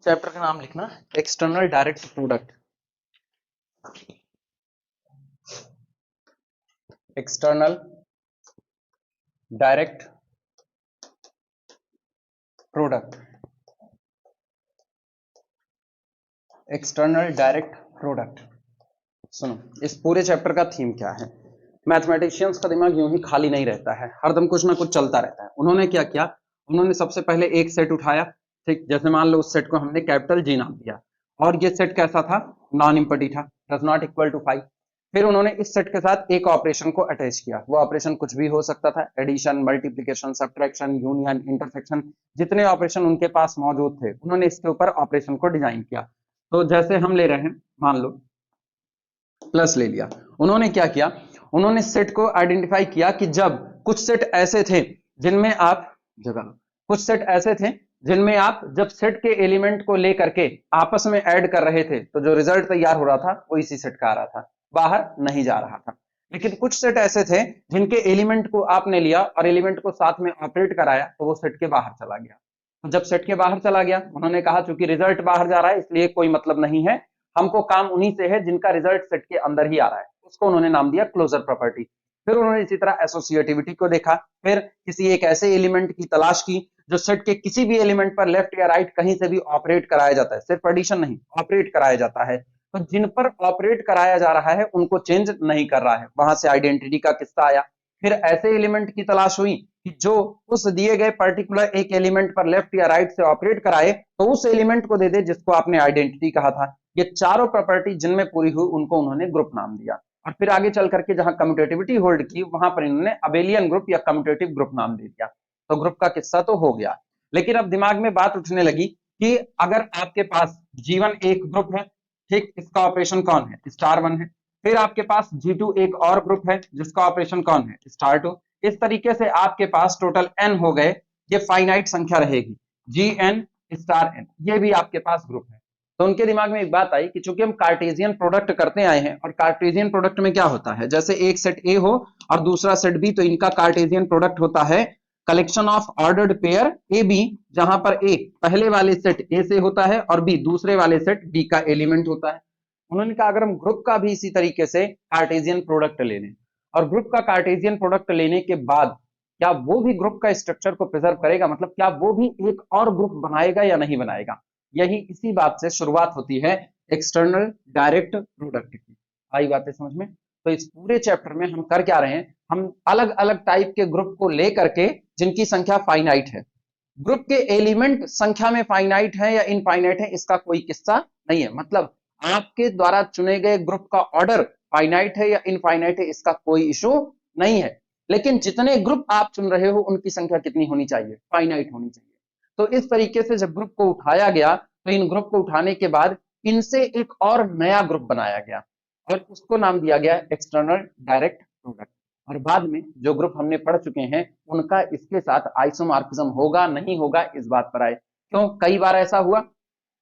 Chapter का नाम लिखना external direct product. External direct product. External direct product. सुनो, इस पूरे चैप्टर का थीम क्या है। मैथमेटिशियंस का दिमाग यूं ही खाली नहीं रहता है, हरदम कुछ ना कुछ चलता रहता है। उन्होंने क्या किया, उन्होंने सबसे पहले एक सेट उठाया, ठीक, जैसे मान लो उस सेट को हमने कैपिटल जी नाम दिया, और ये सेट कैसा था, नॉन इंपटी था, डज नॉट इक्वल टू 5। फिर उन्होंने इस सेट के साथ एक ऑपरेशन को अटैच किया, वो ऑपरेशन कुछ भी हो सकता था, addition, multiplication, subtraction, union, intersection, जितने ऑपरेशन उनके पास मौजूद थे उन्होंने इसके ऊपर ऑपरेशन को डिजाइन किया। तो जैसे हम ले रहे हैं, मान लो प्लस ले लिया, उन्होंने क्या किया, उन्होंने सेट को आइडेंटिफाई किया कि जब कुछ सेट ऐसे थे जिनमें आप कुछ सेट ऐसे थे जिनमें आप जब सेट के एलिमेंट को लेकर के आपस में ऐड कर रहे थे तो जो रिजल्ट तैयार हो रहा था वो इसी सेट का आ रहा था, बाहर नहीं जा रहा था। लेकिन कुछ सेट ऐसे थे जिनके एलिमेंट को आपने लिया और एलिमेंट को साथ में ऑपरेट कराया तो वो सेट के बाहर चला गया। तो जब सेट के बाहर चला गया, उन्होंने कहा चूंकि रिजल्ट बाहर जा रहा है इसलिए कोई मतलब नहीं है, हमको काम उन्हीं से है जिनका रिजल्ट सेट के अंदर ही आ रहा है, उसको उन्होंने नाम दिया क्लोजर प्रॉपर्टी। फिर उन्होंने इसी तरह एसोसिएटिविटी को देखा, फिर किसी एक ऐसे एलिमेंट की तलाश की जो सेट के किसी भी एलिमेंट पर लेफ्ट या राइट कहीं से भी ऑपरेट कराया जाता है, सिर्फ एडिशन नहीं ऑपरेट कराया जाता है, तो जिन पर ऑपरेट कराया जा रहा है उनको चेंज नहीं कर रहा है, वहां से आइडेंटिटी का किस्सा आया। फिर ऐसे एलिमेंट की तलाश हुई कि जो उस दिए गए पर्टिकुलर एक एलिमेंट पर लेफ्ट या राइट से ऑपरेट कराए तो उस एलिमेंट को दे दे जिसको आपने आइडेंटिटी कहा था। ये चारों प्रॉपर्टी जिनमें पूरी हुई उनको उन्होंने ग्रुप नाम दिया। और फिर आगे चल करके जहां कम्यूटेटिविटी होल्ड की वहां पर इन्होंने अबेलियन ग्रुप या कम्यूटेटिव ग्रुप नाम दे दिया। तो ग्रुप का किस्सा तो हो गया, लेकिन अब दिमाग में बात उठने लगी कि अगर आपके पास G1 एक ग्रुप है, ठीक, इसका ऑपरेशन कौन है, स्टार 1 है। फिर आपके पास G2 एक और ग्रुप है जिसका ऑपरेशन कौन है, स्टार 2। इस तरीके से आपके पास टोटल n हो गए, ये फाइनाइट संख्या रहेगी, Gn स्टार n, ये भी आपके पास ग्रुप है। तो उनके दिमाग में एक बात आई कि चूंकि हम कार्टेशियन प्रोडक्ट करते आए हैं और कार्टेशियन प्रोडक्ट में क्या होता है, जैसे एक सेट ए हो और दूसरा सेट बी, तो इनका कार्टेशियन प्रोडक्ट होता है collection of ordered pair A B, जहां पर ए पहले वाले सेट ए से होता है और बी दूसरे वाले सेट बी का एलिमेंट होता है। उन्होंने कहा अगर हम ग्रुप का भी इसी तरीके से कार्टेशियन प्रोडक्ट ले लें और ग्रुप का कार्टेशियन प्रोडक्ट लेने के बाद क्या वो भी ग्रुप का स्ट्रक्चर को प्रिजर्व करेगा, मतलब क्या वो भी एक और ग्रुप बनाएगा या नहीं बनाएगा। यही इसी बात से शुरुआत होती है एक्सटर्नल डायरेक्ट प्रोडक्ट की। आई बातें समझ में। तो इस पूरे चैप्टर में हम कर क्या रहे हैं, हम अलग अलग टाइप के ग्रुप को लेकर के जिनकी संख्या फाइनाइट है, ग्रुप के एलिमेंट संख्या में फाइनाइट है या इनफाइनाइट है इसका कोई किस्सा नहीं है, मतलब आपके द्वारा चुने गए ग्रुप का ऑर्डर फाइनाइट है या इनफाइनाइट है इसका कोई इशू नहीं है, लेकिन जितने ग्रुप आप चुन रहे हो उनकी संख्या कितनी होनी चाहिए, फाइनाइट होनी चाहिए। तो इस तरीके से जब ग्रुप को उठाया गया तो इन ग्रुप को उठाने के बाद इनसे एक और नया ग्रुप बनाया गया और उसको नाम दिया गया एक्सटर्नल डायरेक्ट प्रोडक्ट। और बाद में जो ग्रुप हमने पढ़ चुके हैं उनका इसके साथ आइसोमॉर्फिज्म होगा नहीं होगा इस बात पर आए। क्यों, कई बार ऐसा हुआ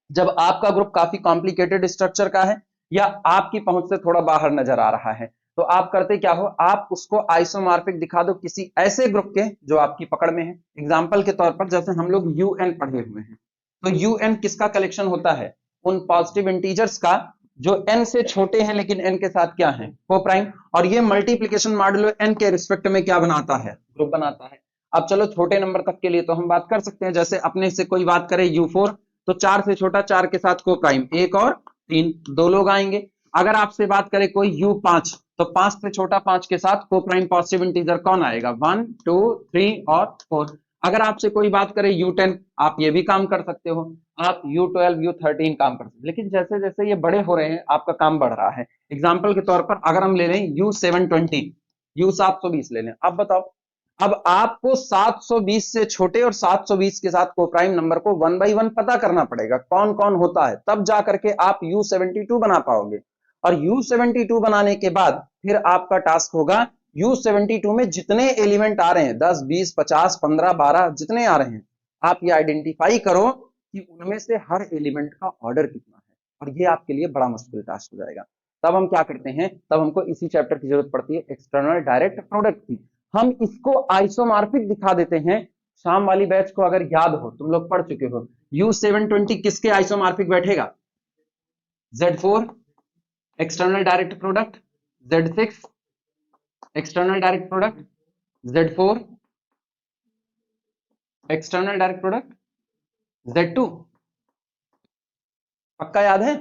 जब आपका ग्रुप काफी कॉम्प्लिकेटेड स्ट्रक्चर का है या आपकी पहुंच से थोड़ा बाहर नजर आ रहा है, तो आप करते क्या हो, आप उसको आइसोमॉर्फिक दिखा दो किसी ऐसे ग्रुप के जो आपकी पकड़ में है। एग्जांपल के तौर पर जैसे हम लोग यूएन पढ़े हुए हैं, तो यूएन किसका कलेक्शन होता है, उन पॉजिटिव इंटीजर्स का जो एन से छोटे हैं लेकिन एन के साथ क्या है, को प्राइम, और ये मल्टीप्लीकेशन मॉडुलो एन के रिस्पेक्ट में क्या बनाता है, ग्रुप बनाता है। अब चलो छोटे नंबर तक के लिए तो हम बात कर सकते हैं, जैसे अपने से कोई बात करे U4, तो 4 से छोटा 4 के साथ को प्राइम 1 और 3, दो लोग आएंगे। अगर आपसे बात करे कोई U5, तो 5 से छोटा 5 के साथ को प्राइम पॉजिटिव इंटीजर कौन आएगा, 1 2 3 और 4। अगर आपसे कोई बात करे U10, आप ये भी काम कर सकते हो, आप U12 U13 काम कर सकते हो, लेकिन जैसे जैसे ये बड़े हो रहे हैं आपका काम बढ़ रहा है। एग्जाम्पल के तौर पर अगर हम ले लें U720, U720 ले लें, अब बताओ, अब आपको 720 से छोटे और 720 के साथ को प्राइम नंबर को 1 बाई 1 पता करना पड़ेगा कौन कौन होता है, तब जाकर के आप U72 बना पाओगे। और U72 बनाने के बाद फिर आपका टास्क होगा U72 में जितने एलिमेंट आ रहे हैं 10 20 50 15 12 जितने आ रहे हैं, आप ये आइडेंटिफाई करो कि उनमें से हर एलिमेंट का ऑर्डर कितना है, और ये आपके लिए बड़ा मुश्किल टास्क हो जाएगा। तब हम क्या करते हैं, तब हमको इसी चैप्टर की जरूरत पड़ती है एक्सटर्नल डायरेक्ट प्रोडक्ट की। हम इसको आइसोमॉर्फिक दिखा देते हैं। शाम वाली बैच को अगर याद हो, तुम लोग पढ़ चुके हो, U720 किसके आइसोमॉर्फिक बैठेगा? Z4 external direct product, Z6 external direct product, Z4 external direct product, Z2। पक्का याद है?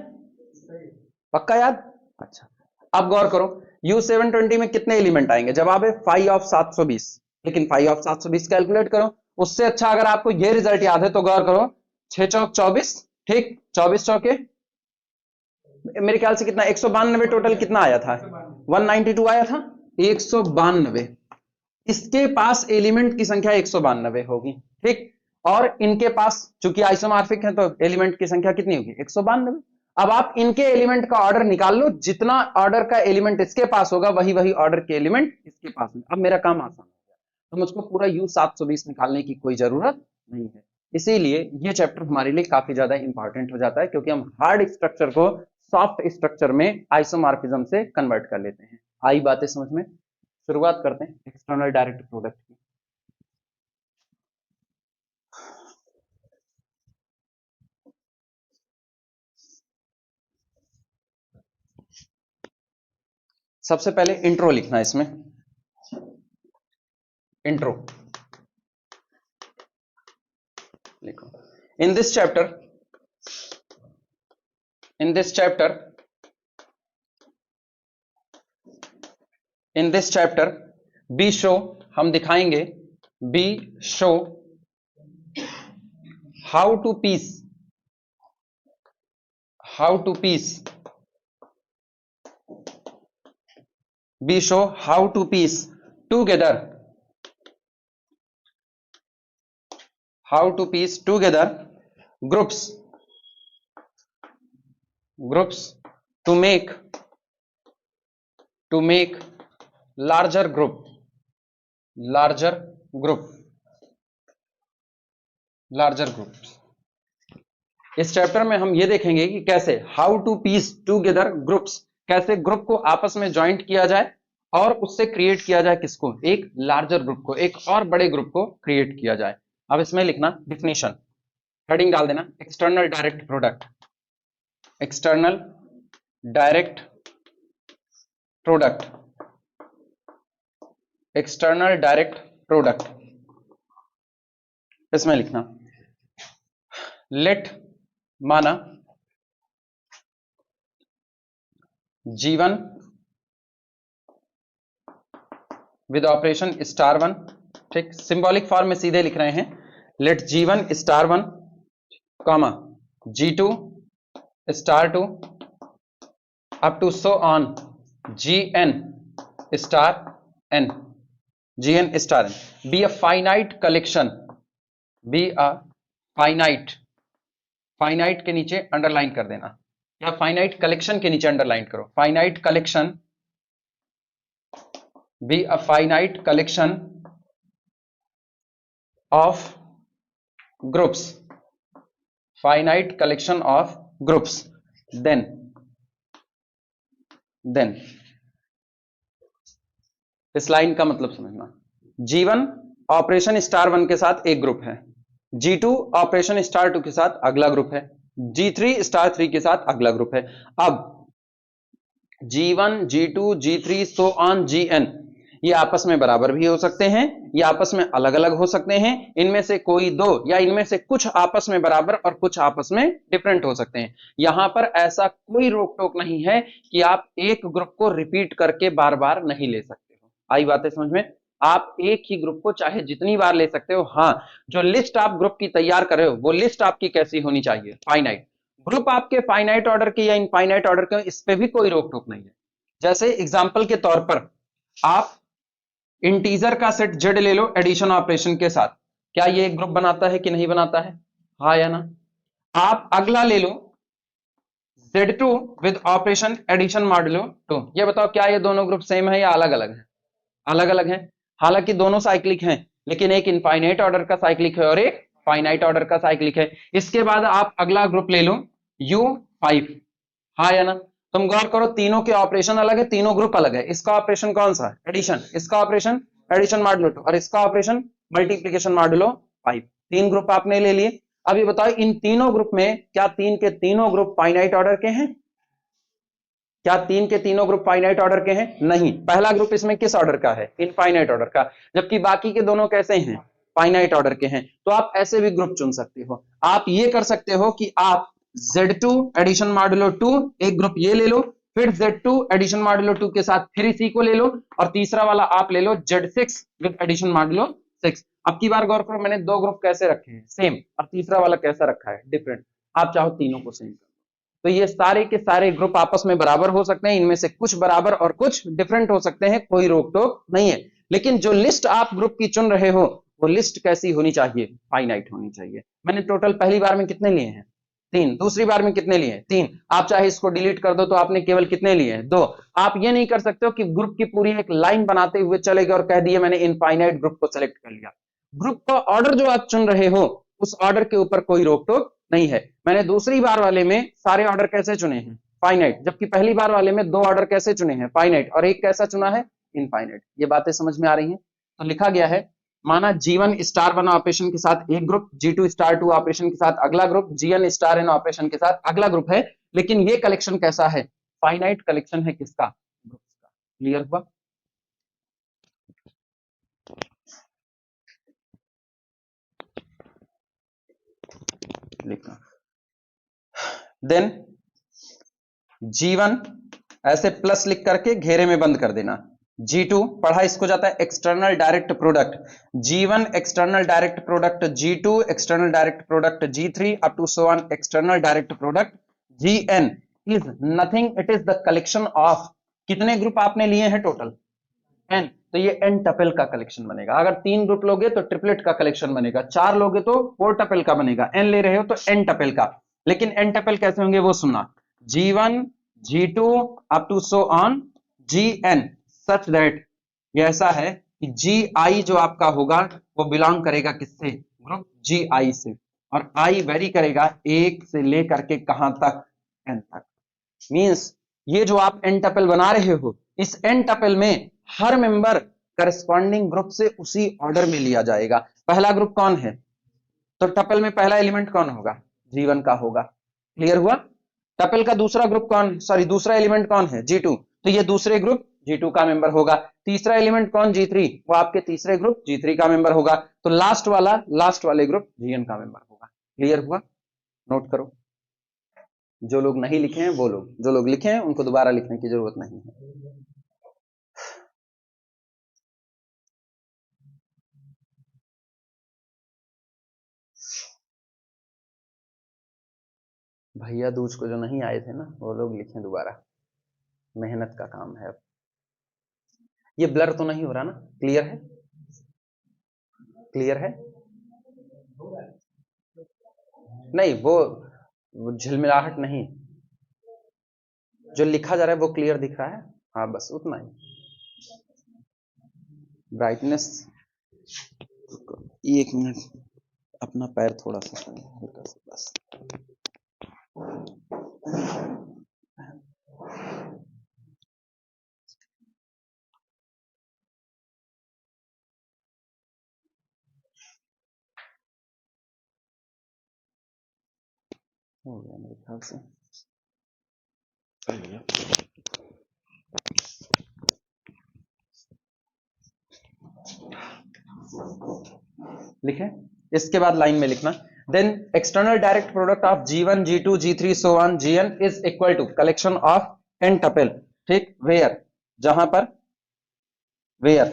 पक्का याद? अच्छा, अब गौर करो U720 में कितने एलिमेंट आएंगे? जवाब है 5 ऑफ 720। लेकिन 5 ऑफ 720 कैलकुलेट करो। उससे अच्छा अगर आपको ये रिजल्ट याद है तो गौर करो, 6 चौक 24, ठीक, 24 चौके मेरे ख्याल से कितना 192 टोटल कितना आया था? 192 आया था, 192। इसके पास एलिमेंट की संख्या 192 होगी, ठीक, और इनके पास चूंकि आइसोमॉर्फिक है तो एलिमेंट की संख्या कितनी होगी? 192। अब आप इनके एलिमेंट का ऑर्डर निकाल लो, जितना ऑर्डर का एलिमेंट इसके पास होगा वही वही ऑर्डर के एलिमेंट इसके पास है। अब मेरा काम आसान हो गया, तो मुझको पूरा U720 निकालने की कोई जरूरत नहीं है। इसीलिए ये चैप्टर हमारे लिए काफी ज्यादा इंपॉर्टेंट हो जाता है, क्योंकि हम हार्ड स्ट्रक्चर को सॉफ्ट स्ट्रक्चर में आइसोमॉर्फिज्म से कन्वर्ट कर लेते हैं। आई बातें समझ में? शुरुआत करते हैं एक्सटर्नल डायरेक्ट प्रोडक्ट की। सबसे पहले इंट्रो लिखना है इसमें, इंट्रो लिखो। In this chapter we show, हम दिखाएंगे, we show how to piece we show how to piece together groups to make larger group इस चैप्टर में हम ये देखेंगे कि कैसे how to piece together groups, कैसे ग्रुप को आपस में ज्वाइंट किया जाए और उससे क्रिएट किया जाए किसको? एक लार्जर ग्रुप को, एक और बड़े ग्रुप को क्रिएट किया जाए। अब इसमें लिखना डिफिनेशन, हेडिंग डाल देना एक्सटर्नल डायरेक्ट प्रोडक्ट। इसमें लिखना लेट माना G1 विद ऑपरेशन *1, ठीक, सिंबॉलिक फॉर्म में सीधे लिख रहे हैं, let G1 *1 comma G2 *2 up to so on GN *n be a finite collection, finite के नीचे अंडरलाइन कर देना, या फाइनाइट कलेक्शन के नीचे अंडरलाइन करो, finite collection, be a finite collection of groups, then इस लाइन का मतलब समझना, G1 ऑपरेशन *1 के साथ एक ग्रुप है, G2 ऑपरेशन *2 के साथ अगला ग्रुप है, G3 *3 के साथ अगला ग्रुप है। अब G1 G2 G3 so on GN ये आपस में बराबर भी हो सकते हैं, ये आपस में अलग अलग हो सकते हैं, इनमें से कोई दो या इनमें से कुछ आपस में बराबर और कुछ आपस में डिफरेंट हो सकते हैं। यहां पर ऐसा कोई रोक टोक नहीं है कि आप एक ग्रुप को रिपीट करके बार बार नहीं ले सकते हो। आई बातें समझ में? आप एक ही ग्रुप को चाहे जितनी बार ले सकते हो। हाँ, जो लिस्ट आप ग्रुप की तैयार कर रहे हो वो लिस्ट आपकी कैसी होनी चाहिए? फाइनाइट। ग्रुप आपके फाइनाइट ऑर्डर के या इनफाइनाइट ऑर्डर के, इस पे भी कोई रोक टोक नहीं है। जैसे एग्जांपल के तौर पर आप इंटीजर का सेट Z ले लो एडिशन ऑपरेशन के साथ, क्या ये एक ग्रुप बनाता है कि नहीं बनाता है? हाँ या ना? आप अगला ले लो Z2 with operation addition modulo 2, ये बताओ क्या ये दोनों ग्रुप सेम है या अलग अलग है? अलग अलग है। हालांकि दोनों साइक्लिक हैं, लेकिन एक इनफाइनाइट ऑर्डर का साइक्लिक है और एक फाइनाइट ऑर्डर का साइक्लिक है। इसके बाद आप अगला ग्रुप ले लो U5, हाँ या ना? तुम गौर करो, तीनों के ऑपरेशन अलग है, तीनों ग्रुप अलग है। इसका ऑपरेशन कौन सा? एडिशन। इसका ऑपरेशन एडिशन मॉडुलो 2 और इसका ऑपरेशन मल्टीप्लिकेशन मॉडुलो 5। तीन ग्रुप आपने ले लिए। अब ये बताओ इन तीनों ग्रुप में क्या तीन के तीनों ग्रुप फाइनाइट ऑर्डर के हैं? क्या तीन के तीनों ग्रुप फाइनाइट ऑर्डर के हैं? नहीं। पहला ग्रुप इसमें किस ऑर्डर का है? इनफाइनाइट ऑर्डर का। जबकि बाकी के दोनों कैसे हैं? फाइनाइट ऑर्डर के हैं। तो आप ऐसे भी ग्रुप चुन सकते हो। आप ये कर सकते हो कि आप Z2 एडिशन मॉडुलो 2 एक ग्रुप ये ले लो, फिर Z2 एडिशन मॉडुलो 2 के साथ फिर इसी को ले लो, और तीसरा वाला आप ले लो Z6 विद एडिशन मॉडुलो 6। अब की बार गौर करो, मैंने दो ग्रुप कैसे रखे हैं? सेम। और तीसरा वाला कैसा रखा है? डिफरेंट। आप चाहो तीनों को सेम। तो ये सारे के सारे ग्रुप आपस में बराबर हो सकते हैं, इनमें से कुछ बराबर और कुछ डिफरेंट हो सकते हैं, कोई रोक टोक नहीं है। लेकिन जो लिस्ट आप ग्रुप की चुन रहे हो वो लिस्ट कैसी होनी चाहिए? फाइनाइट होनी चाहिए। मैंने टोटल पहली बार में कितने लिए हैं? 3। दूसरी बार में कितने लिए? 3। आप चाहे इसको डिलीट कर दो तो आपने केवल कितने लिए हैं? 2। आप ये नहीं कर सकते हो कि ग्रुप की पूरी एक लाइन बनाते हुए चले गए और कह दिए मैंने इनफाइनाइट ग्रुप को सेलेक्ट कर लिया। ग्रुप का ऑर्डर जो आप चुन रहे हो उस ऑर्डर के ऊपर कोई रोक टोक नहीं है। मैंने दूसरी बार वाले में सारे ऑर्डर कैसे चुने हैं? फाइनाइट। जबकि पहली बार वाले में दो ऑर्डर कैसे चुने हैं? फाइनाइट। और एक कैसा चुना है? इनफाइनाइट। ये बातें समझ में आ रही हैं? तो लिखा गया है, माना G1 स्टार 1 ऑपरेशन के साथ एक ग्रुप, G2 स्टार 2 ऑपरेशन के साथ अगला group, Gn star n operation के साथ अगला ग्रुप है। लेकिन ये कलेक्शन कैसा है? फाइनाइट कलेक्शन है। किसका? ग्रुप्स का। क्लियर हुआ? लिखना। देन G1 ऐसे प्लस लिख करके घेरे में बंद कर देना। G2 पढ़ा इसको जाता है external direct product. G1 external direct product, G2 external direct product, G3 up to so on external direct product. Gn is nothing, it is the collection of, कितने ग्रुप आपने लिए हैं टोटल? n। तो ये n टपल का collection बनेगा। अगर 3 group लोगे तो ट्रिपलेट का कलेक्शन बनेगा, 4 लोगे तो 4 टपल का बनेगा, n ले रहे हो तो n टपल का। लेकिन n टपल कैसे होंगे वो सुनना। G1 G2 up to so on Gn such that ये ऐसा है कि Gi जो आपका होगा वो बिलोंग करेगा किससे? ग्रुप Gi से। और I वेरी करेगा 1 से लेकर के कहां तक? n तक। मींस ये जो आप n टपल बना रहे हो, इस n टपल में हर मेंबर करस्पॉन्डिंग ग्रुप से उसी ऑर्डर में लिया जाएगा। पहला ग्रुप कौन है? तो टपल में पहला एलिमेंट कौन होगा? G1 का होगा। क्लियर हुआ? टपल का दूसरा ग्रुप कौन, सॉरी दूसरा एलिमेंट कौन है? G2। तो ये दूसरे ग्रुप G2 का मेंबर होगा। तीसरा एलिमेंट कौन? G3। वो आपके तीसरे ग्रुप G3 का मेंबर होगा। तो लास्ट वाले ग्रुप Gn का मेंबर होगा। क्लियर हुआ? नोट करो। जो लोग नहीं लिखे हैं वो लोग, जो लोग लिखे हैं उनको दोबारा लिखने की जरूरत नहीं है। भैया दूज को जो नहीं आए थे ना वो लोग लिखें दोबारा, मेहनत का काम है। अब ये ब्लर तो नहीं हो रहा ना? क्लियर है? क्लियर है? नहीं, वो झिलमिलाहट नहीं, जो लिखा जा रहा है वो क्लियर दिख रहा है। हाँ बस उतना ही। ब्राइटनेस 1 मिनट, अपना पैर थोड़ा सा हल्का सा बस। हो गया मेरे ख्याल से। लिखे? इसके बाद लाइन में लिखना, then external direct product of G1 G2 G3 so on Gn is equal to collection of n tuple. ठीक, वेयर, जहां पर वेयर।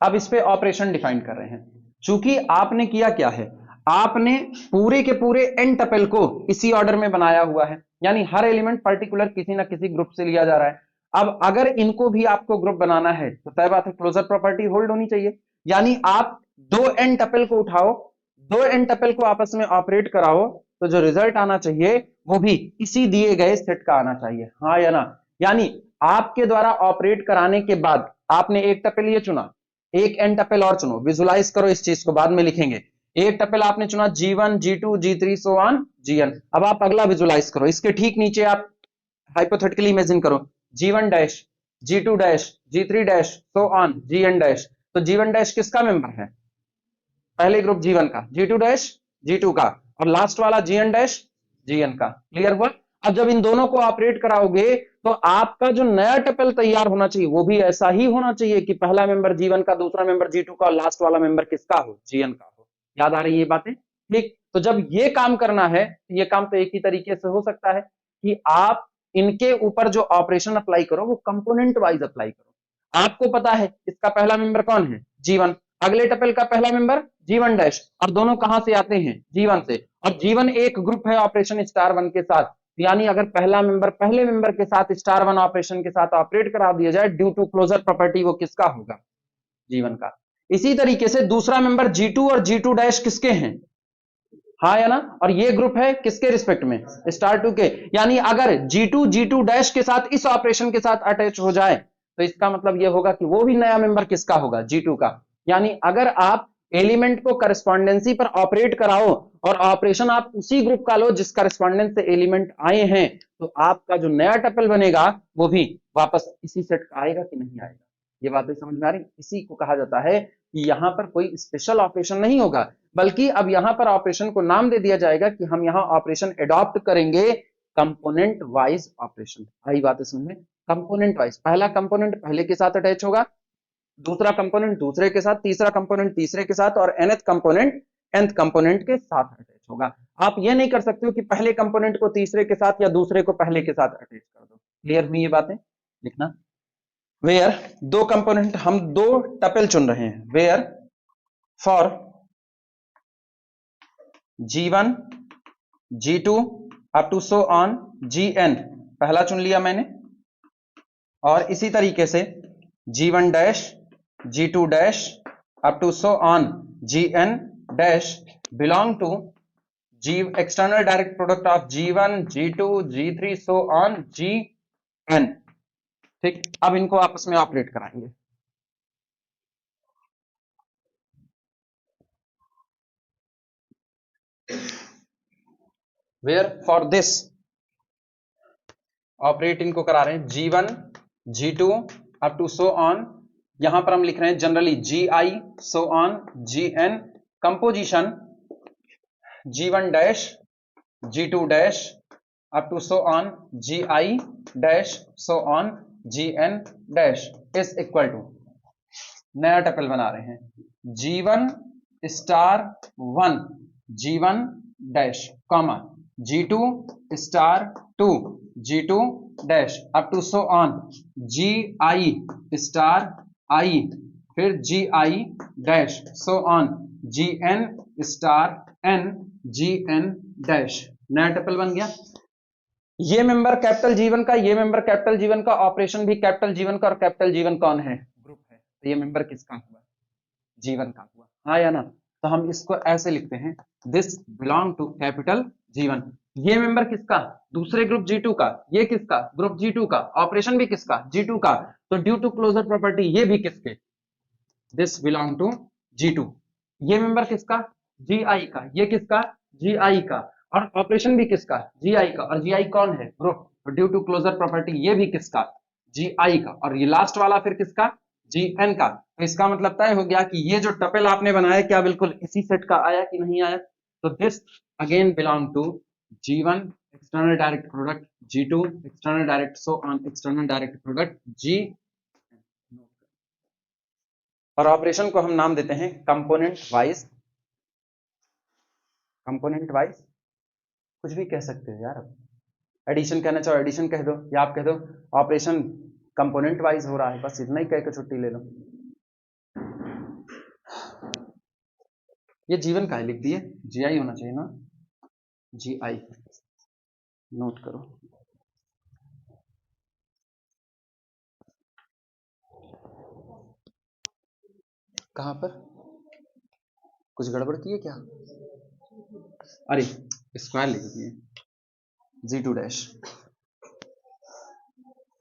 अब इस पे ऑपरेशन डिफाइन कर रहे हैं। चूंकि आपने किया क्या है, आपने पूरे के पूरे n टपल को इसी ऑर्डर में बनाया हुआ है, यानी हर एलिमेंट पर्टिकुलर किसी ना किसी ग्रुप से लिया जा रहा है। अब अगर इनको भी आपको ग्रुप बनाना है तो तय बात है क्लोजर प्रॉपर्टी होल्ड होनी चाहिए। यानी आप 2 n टपल को उठाओ, 2 n टपल को आपस में ऑपरेट कराओ, तो जो रिजल्ट आना चाहिए वो भी इसी दिए गए सेट का आना चाहिए। हाँ या ना? यानी आपके द्वारा ऑपरेट कराने के बाद आपने एक टपल ये चुना, एक n टपल और चुनो, विजुलाइज करो इस चीज को, बाद में लिखेंगे। एक टपल आपने चुना G1 G2 G3 so on Gn। अब आप अगला विजुलाइज करो, इसके ठीक नीचे आप हाइपोथेटिकली इमेजिन करो G1 dash G2 dash G3 dash so on Gn dash. तो G1 डैश किसका मेंबर है? पहले ग्रुप G1 का, G2 डैश G2 का, और लास्ट वाला जीएन डैश जीएन का। क्लियर हुआ? अब जब इन दोनों को ऑपरेट कराओगे तो आपका जो नया टपल तैयार होना चाहिए वो भी ऐसा ही होना चाहिए कि पहला मेंबर G1 का, दूसरा मेंबर G2 का और लास्ट वाला मेंबर किसका हो? GN का हो। याद आ रही है ये बातें? ठीक। तो जब ये काम करना है, ये काम तो एक ही तरीके से हो सकता है कि आप इनके ऊपर जो ऑपरेशन अप्लाई करो वो कंपोनेंट वाइज अप्लाई करो। आपको पता है इसका पहला मेंबर कौन है? G1। अगले टपल का पहला मेंबर G1 डैश, और दोनों कहां से आते हैं? G1 से। और G1 एक ग्रुप है ऑपरेशन स्टार 1 के साथ, यानी अगर पहला मेंबर पहले मेंबर के साथ स्टार 1 ऑपरेशन के साथ ऑपरेट करा दिया जाए ड्यू टू क्लोजर प्रॉपर्टी, वो किसका होगा? G1 का। इसी तरीके से दूसरा मेंबर G2 और G2 डैश किसके हैं? हाँ या ना? और ये ग्रुप है किसके रिस्पेक्ट में? स्टार 2 के। यानी अगर G2 डैश के साथ इस ऑपरेशन के साथ अटैच हो जाए तो इसका मतलब यह होगा कि वो भी नया मेंबर किसका होगा? G2 का। यानी अगर आप एलिमेंट को करस्पॉन्डेंसी पर ऑपरेट कराओ और ऑपरेशन आप उसी ग्रुप का लो जिस करस्पॉन्डेंस से एलिमेंट आए हैं, तो आपका जो नया टपल बनेगा वो भी वापस इसी सेट का आएगा कि नहीं आएगा? ये बातें समझ में आ रही? इसी को कहा जाता है कि यहां पर कोई स्पेशल ऑपरेशन नहीं होगा, बल्कि अब यहां पर ऑपरेशन को नाम दे दिया जाएगा कि हम यहां ऑपरेशन एडॉप्ट करेंगे कंपोनेंट वाइज ऑपरेशन। आई बातें समझ में? कंपोनेंट वाइज, पहला कंपोनेंट पहले के साथ अटैच होगा, दूसरा कंपोनेंट दूसरे के साथ, तीसरा कंपोनेंट तीसरे के साथ और nth कंपोनेंट nth कंपोनेंट के साथ अटैच होगा। आप ये नहीं कर सकते हो कि पहले कंपोनेंट को तीसरे के साथ या दूसरे को पहले के साथ अटैच कर दो। क्लियर हुई ये बातें? लिखना। वेयर दो कंपोनेंट, हम दो टपल चुन रहे हैं। Where for G1 G2 up to so on Gn, पहला चुन लिया मैंने, और इसी तरीके से G1 dash G2 dash up to so on Gn dash belong to G external direct product of G1 G2 G3 so on Gn। ठीक, अब इनको आपस में ऑपरेट कराएंगे। वेयर फॉर दिस ऑपरेट इनको करा रहे हैं G1 G2 up to so on, यहां पर हम लिख रहे हैं generally Gi so on Gn, composition G1 dash G2 dash up to so on Gi dash so on Gn dash is equal to, नया टपल बना रहे हैं G1 star 1 G1 dash comma G2 star 2 G2 dash up to so on Gi star I, फिर Gi dash so on Gn star n Gn dash, नया tuple बन गया। ये member capital G1 का, ये मेंबर कैपिटल G1 का, operation भी capital G1 का, और कैपिटल G1 कौन है? ग्रुप है, तो ये मेंबर किसका हुआ? G1 का हुआ। हाँ या ना? तो हम इसको ऐसे लिखते हैं this belong to capital G1। ये मेंबर किसका? दूसरे ग्रुप G2 का। ये किसका? ग्रुप G2 का। ऑपरेशन भी किसका? G2 का। तो ड्यू टू क्लोजर प्रॉपर्टी ये भी किसके? This belong to G2। ये मेंबर किसका? Gi का। ये किसका? Gi का। और ऑपरेशन भी किसका? Gi का। और Gi कौन है? ग्रुप। तो ड्यू टू क्लोजर प्रॉपर्टी ये भी किसका? Gi का। और ये लास्ट वाला फिर किसका? Gn का। तो इसका मतलब तय हो गया कि ये जो टपल आपने बनाया क्या बिल्कुल इसी सेट का आया कि नहीं आया? तो this again belong to G1 external direct product G2 external direct so on external direct product G, और ऑपरेशन को हम नाम देते हैं कंपोनेंट वाइज। कंपोनेंट वाइज कुछ भी कह सकते हो यार, एडिशन कहना चाहो एडिशन कह दो, या आप कह दो ऑपरेशन कंपोनेंट वाइज हो रहा है, बस इतना ही कह के छुट्टी ले लो। ये जीवन का है, लिख दिए Gi होना चाहिए ना, Gi नोट करो। कहां पर कुछ गड़बड़ की है क्या? अरे स्क्वायर लिख दिए G2 डैश।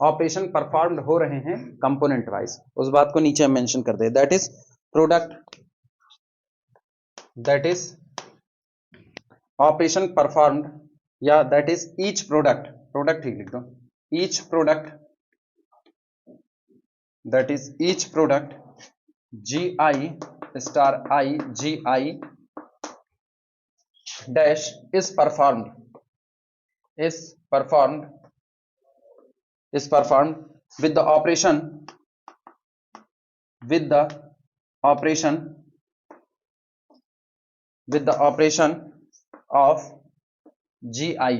ऑपरेशन परफॉर्म्ड हो रहे हैं कंपोनेंट वाइज, उस बात को नीचे हम मेंशन कर दे, that is product, that is operation performed, या that is each product, product ही लिख दो, each product, that is each product Gi star I Gi dash is performed with the operation of GI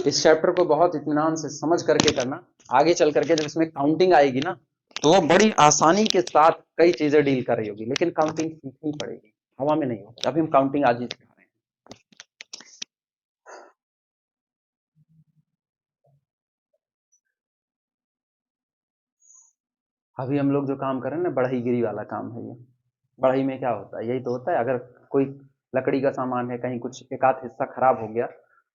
इस chapter को बहुत इत्मीनान से समझ करके करना। आगे चल करके जब इसमें काउंटिंग आएगी ना तो वो बड़ी आसानी के साथ कई चीजें डील कर रही होगी, लेकिन काउंटिंग सीखनी पड़ेगी, हवा में नहीं होगी। अभी हम काउंटिंग आज ही सिखा रहे हैं। अभी हम लोग जो काम कर रहे हैं ना, बढ़ई गिरी वाला काम है ये। बढ़ई में क्या होता है, यही तो होता है। अगर कोई लकड़ी का सामान है, कहीं कुछ एक आध हिस्सा खराब हो गया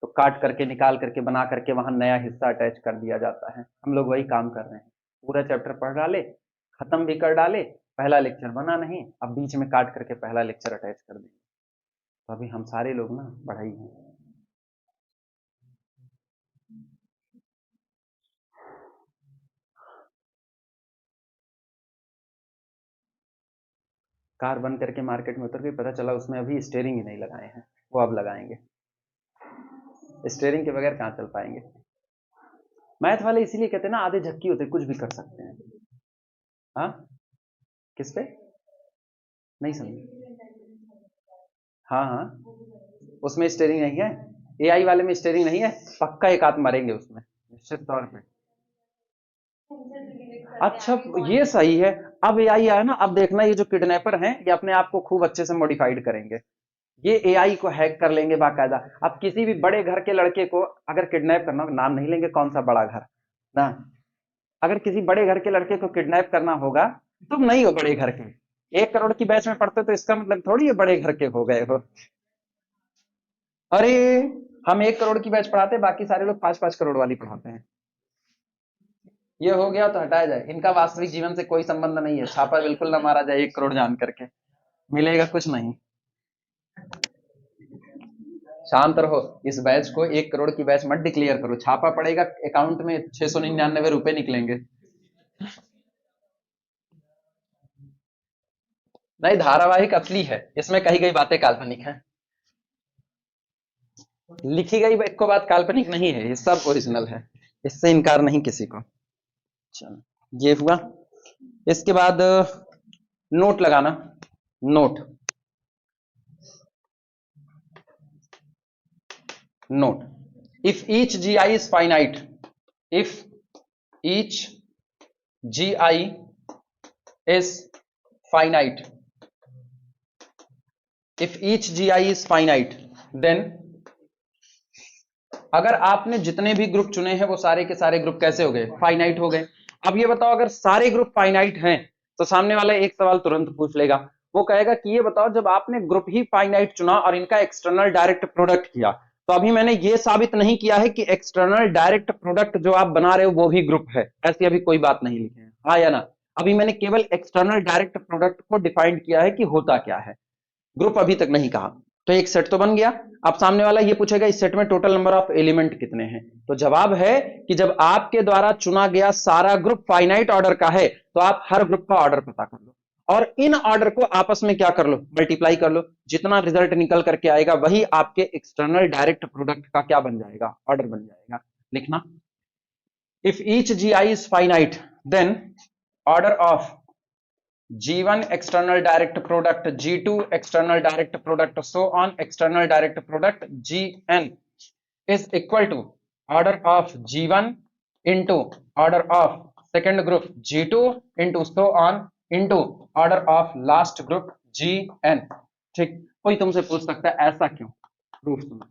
तो काट करके निकाल करके बना करके वहां नया हिस्सा अटैच कर दिया जाता है। हम लोग वही काम कर रहे हैं। पूरा चैप्टर पढ़ डाले, खत्म भी कर डाले, पहला लेक्चर बना नहीं, अब बीच में काट करके पहला लेक्चर अटैच कर देंगे। तो अभी हम सारे लोग ना बढ़ई हैं। कार बंद करके मार्केट में उतर गई, पता चला उसमें अभी स्टीयरिंग ही नहीं लगाए हैं, वो अब लगाएंगे। स्टीयरिंग के बगैर कहाँ चल पाएंगे। मैथ वाले इसीलिए कहते हैं ना, आधे झक्की होते, कुछ भी कर सकते हैं। हाँ, किस पे नहीं समझे? हाँ हाँ, उसमें स्टीयरिंग नहीं है। एआई वाले में स्टीयरिंग नहीं है, पक्का एक हाथ मारेंगे उसमें निश्चित तौर पे। अच्छा, ये सही है। अब एआई आया ना, अब देखना ये जो किडनैपर हैं ये अपने आप को खूब अच्छे से मॉडिफाइड करेंगे। ये एआई को हैक कर लेंगे बाकायदा। अब किसी भी बड़े घर के लड़के को अगर किडनैप करना, नाम नहीं लेंगे कौन सा बड़ा घर ना, अगर किसी बड़े घर के लड़के को किडनैप करना होगा, तुम नहीं हो बड़े घर के, 1 करोड़ की बैच में पढ़ते तो इसका मतलब थोड़ी ये बड़े घर के हो गए हो। अरे, हम 1 करोड़ की बैच पढ़ाते, बाकी सारे लोग 5-5 करोड़ वाली पढ़ाते हैं। ये हो गया तो हटाया जाए, इनका वास्तविक जीवन से कोई संबंध नहीं है। छापा बिल्कुल ना मारा जाए 1 करोड़ जान करके, मिलेगा कुछ नहीं। शांत रहो। इस बैच को 1 करोड़ की बैच मत डिक्लेयर करो, छापा पड़ेगा अकाउंट में 699 रुपए निकलेंगे। नहीं, धारावाहिक असली है, इसमें कही गई बातें काल्पनिक हैं। लिखी गई एक को बात काल्पनिक नहीं है, ये सब ओरिजिनल है, इससे इनकार नहीं किसी को। चलो, ये हुआ। इसके बाद नोट लगाना। Note if each GI is finite, if each GI is finite, if each GI is finite, then अगर आपने जितने भी ग्रुप चुने हैं वो सारे के सारे ग्रुप कैसे हो गए, फाइनाइट हो गए। अब ये बताओ, अगर सारे ग्रुप फाइनाइट हैं तो सामने वाला एक सवाल तुरंत पूछ लेगा। वो कहेगा कि ये बताओ, जब आपने ग्रुप ही फाइनाइट चुना और इनका एक्सटर्नल डायरेक्ट प्रोडक्ट किया, तो अभी मैंने ये साबित नहीं किया है कि एक्सटर्नल डायरेक्ट प्रोडक्ट जो आप बना रहे हो वो भी ग्रुप है। ऐसी अभी कोई बात नहीं लिखी है, हाँ या ना? अभी मैंने केवल एक्सटर्नल डायरेक्ट प्रोडक्ट को डिफाइंड किया है कि होता क्या है, ग्रुप अभी तक नहीं कहा। तो एक सेट तो बन गया। अब सामने वाला ये पूछेगा इस सेट में टोटल नंबर ऑफ एलिमेंट कितने हैं, तो जवाब है कि जब आपके द्वारा चुना गया सारा ग्रुप फाइनाइट ऑर्डर का है तो आप हर ग्रुप का ऑर्डर पता कर लो और इन ऑर्डर को आपस में क्या कर लो, मल्टीप्लाई कर लो। जितना रिजल्ट निकल करके आएगा वही आपके एक्सटर्नल डायरेक्ट प्रोडक्ट का क्या बन जाएगा, ऑर्डर बन जाएगा। लिखना, if each GI is finite then order of G1 external direct product, G2 external direct product, so on external direct product Gn is equal to order of G1 into order of second group G2 into so on into order of last group Gn। ठीक, कोई तुमसे पूछ सकता है ऐसा क्यों, proof सुनो।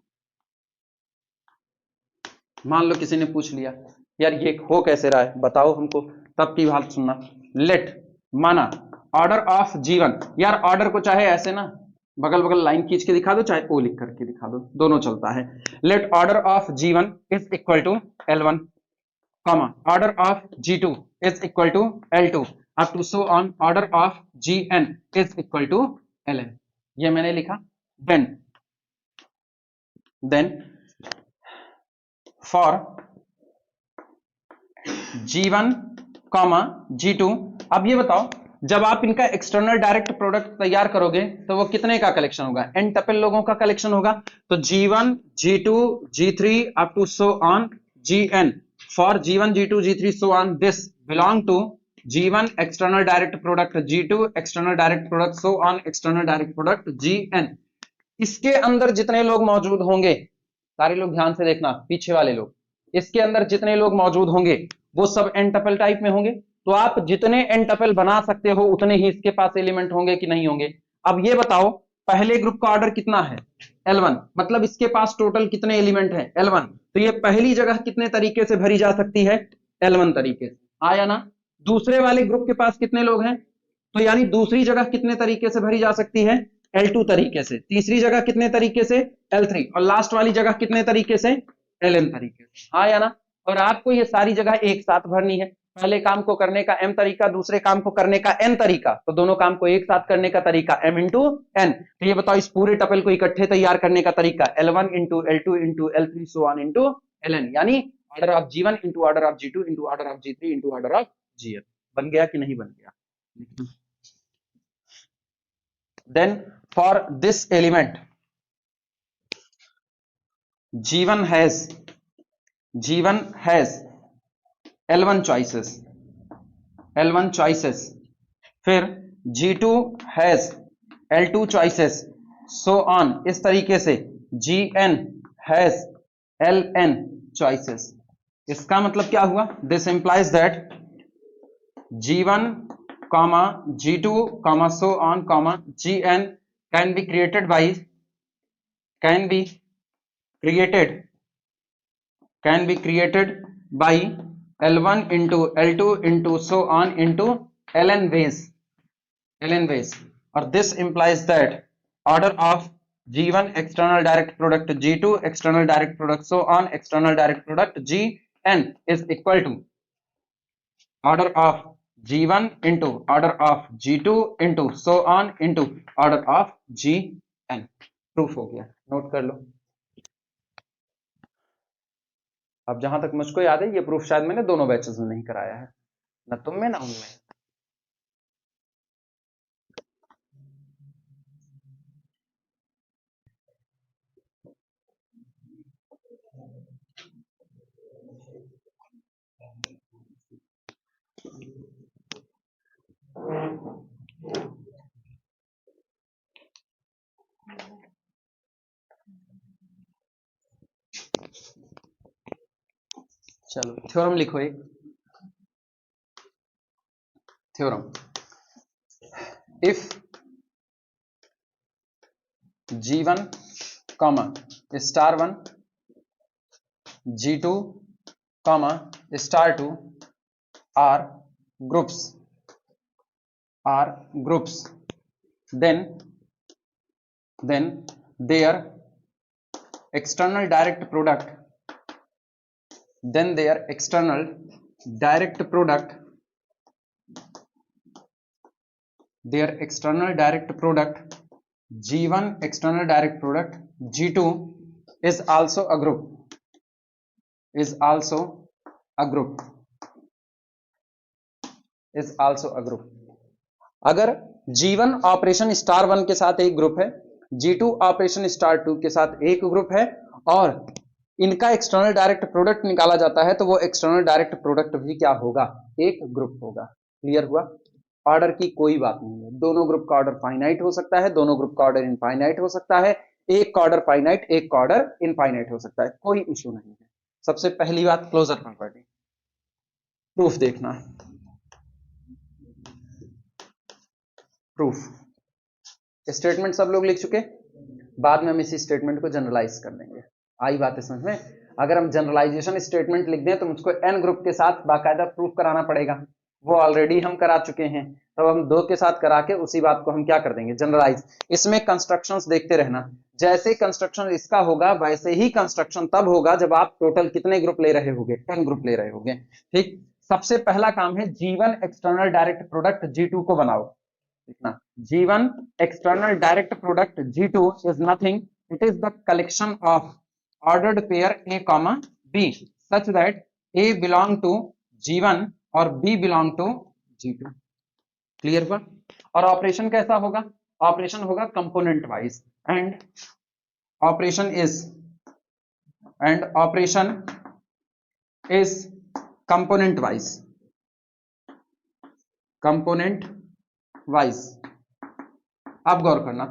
मान लो किसी ने पूछ लिया यार ये हो कैसे रहा है बताओ हमको, तब की बात सुनना। लेट, माना ऑर्डर ऑफ G1, यार ऑर्डर को चाहे ऐसे ना बगल बगल लाइन खींच के दिखा दो, चाहे ओ लिख करके दिखा दो, दोनों चलता है। Let order of G1 is equal to L1, comma order of G2 is equal to L2 up to so on order of Gn is equal to Ln। ये मैंने लिखा। Then for G1 comma G2, अब ये बताओ जब आप इनका external direct product तैयार करोगे तो वो कितने का कलेक्शन होगा, एन टपल लोगों का कलेक्शन होगा। तो G1 G2 G3 up to so on Gn, for G1 G2 G3 so on this belong to G1 external direct product G2 external direct product so on external direct product Gn। इसके अंदर जितने लोग मौजूद होंगे, सारे लोग ध्यान से देखना, पीछे वाले लोग, इसके अंदर जितने लोग मौजूद होंगे वो सब एन टपल टाइप में होंगे। तो आप जितने एन टपल बना सकते हो उतने ही इसके पास एलिमेंट होंगे कि नहीं होंगे। अब ये बताओ पहले ग्रुप का ऑर्डर कितना है, L1, मतलब इसके पास टोटल कितने एलिमेंट हैं, L1। तो ये पहली जगह कितने तरीके से भरी जा सकती है, L1 तरीके से, आया ना। दूसरे वाले ग्रुप के पास कितने लोग हैं, तो यानी दूसरी जगह कितने तरीके से भरी जा सकती है, L2 तरीके से। तीसरी जगह कितने तरीके से, L3, और लास्ट वाली जगह कितने तरीके से, Ln तरीके से, हाँ या ना। और आपको ये सारी जगह एक साथ भरनी है। पहले काम को करने का m तरीका, दूसरे काम को करने का n तरीका, तो दोनों काम को एक साथ करने का तरीका m इंटू n। तो ये बताओ इस पूरे टपल को इकट्ठे तैयार करने का तरीका L1 into L2 into L3 so on into Ln, यानी order of G1 into order of G2 into order of G3 into order of Gn। बन गया कि नहीं बन गया। Then for this element G1 has L1 choices, फिर G2 has L2 choices, so on, इस तरीके से Gn has Ln choices। इसका मतलब क्या हुआ, this implies that G1 comma G2 comma so on comma Gn can be created by L1 into L2 into so on into Ln ways, or this implies that order of G1 external direct product G2 external direct product so on external direct product Gn is equal to order of G1 into order of G2 into so on into order of Gn। Proof हो गया, note कर लो। अब जहां तक मुझको याद है ये प्रूफ शायद मैंने दोनों बैचेस में नहीं कराया है, ना तुम में ना उनमें। चलो थ्योरम लिखो एक theorem. If G1 comma star 1 G2 comma star 2 are groups then their external direct product G1 external direct product G2 is also a group अगर G1 ऑपरेशन स्टार 1 के साथ एक ग्रुप है, G2 ऑपरेशन स्टार 2 के साथ एक group है, और इनका एक्सटर्नल डायरेक्ट प्रोडक्ट निकाला जाता है, तो वो एक्सटर्नल डायरेक्ट प्रोडक्ट भी क्या होगा, एक ग्रुप होगा। क्लियर हुआ। ऑर्डर की कोई बात नहीं है, दोनों ग्रुप का ऑर्डर फाइनाइट हो सकता है, दोनों ग्रुप का ऑर्डर इनफाइनाइट हो सकता है, एक का ऑर्डर फाइनाइट एक का ऑर्डर इनफाइनाइट हो सकता है, कोई इश्यू नहीं है। सबसे पहली बात क्लोजर प्रॉपर्टी, प्रूफ देखना। प्रूफ स्टेटमेंट सब लोग लिख चुके, बाद में हम इसी स्टेटमेंट को जनरलाइज कर देंगे। आई बात है समझ में। अगर हम जनरलाइजेशन स्टेटमेंट लिख दें तो मुझको एन ग्रुप के साथ बाकायदा प्रूफ कराना पड़ेगा, वो ऑलरेडी हम करा चुके हैं, तब हम दो के साथ करा के उसी बात को हम क्या कर देंगे, जनरलाइज। इसमें कंस्ट्रक्शंस देखते रहना, जैसे कंस्ट्रक्शन इसका होगा वैसे ही कंस्ट्रक्शन तब होगा जब आप टोटल कितने ग्रुप ले रहे होगे, 10 ग्रुप ले रहे होगे। ठीक, सबसे पहला काम है G1 external direct product G2 को बनाओ। देखना, G1 external direct product G2 is nothing, it is the collection of ordered pair A comma B such that A belong to G1 और B belong to G2। Clear हुआ? और operation कैसा होगा? Operation होगा component wise and operation is component wise. अब गौर करना,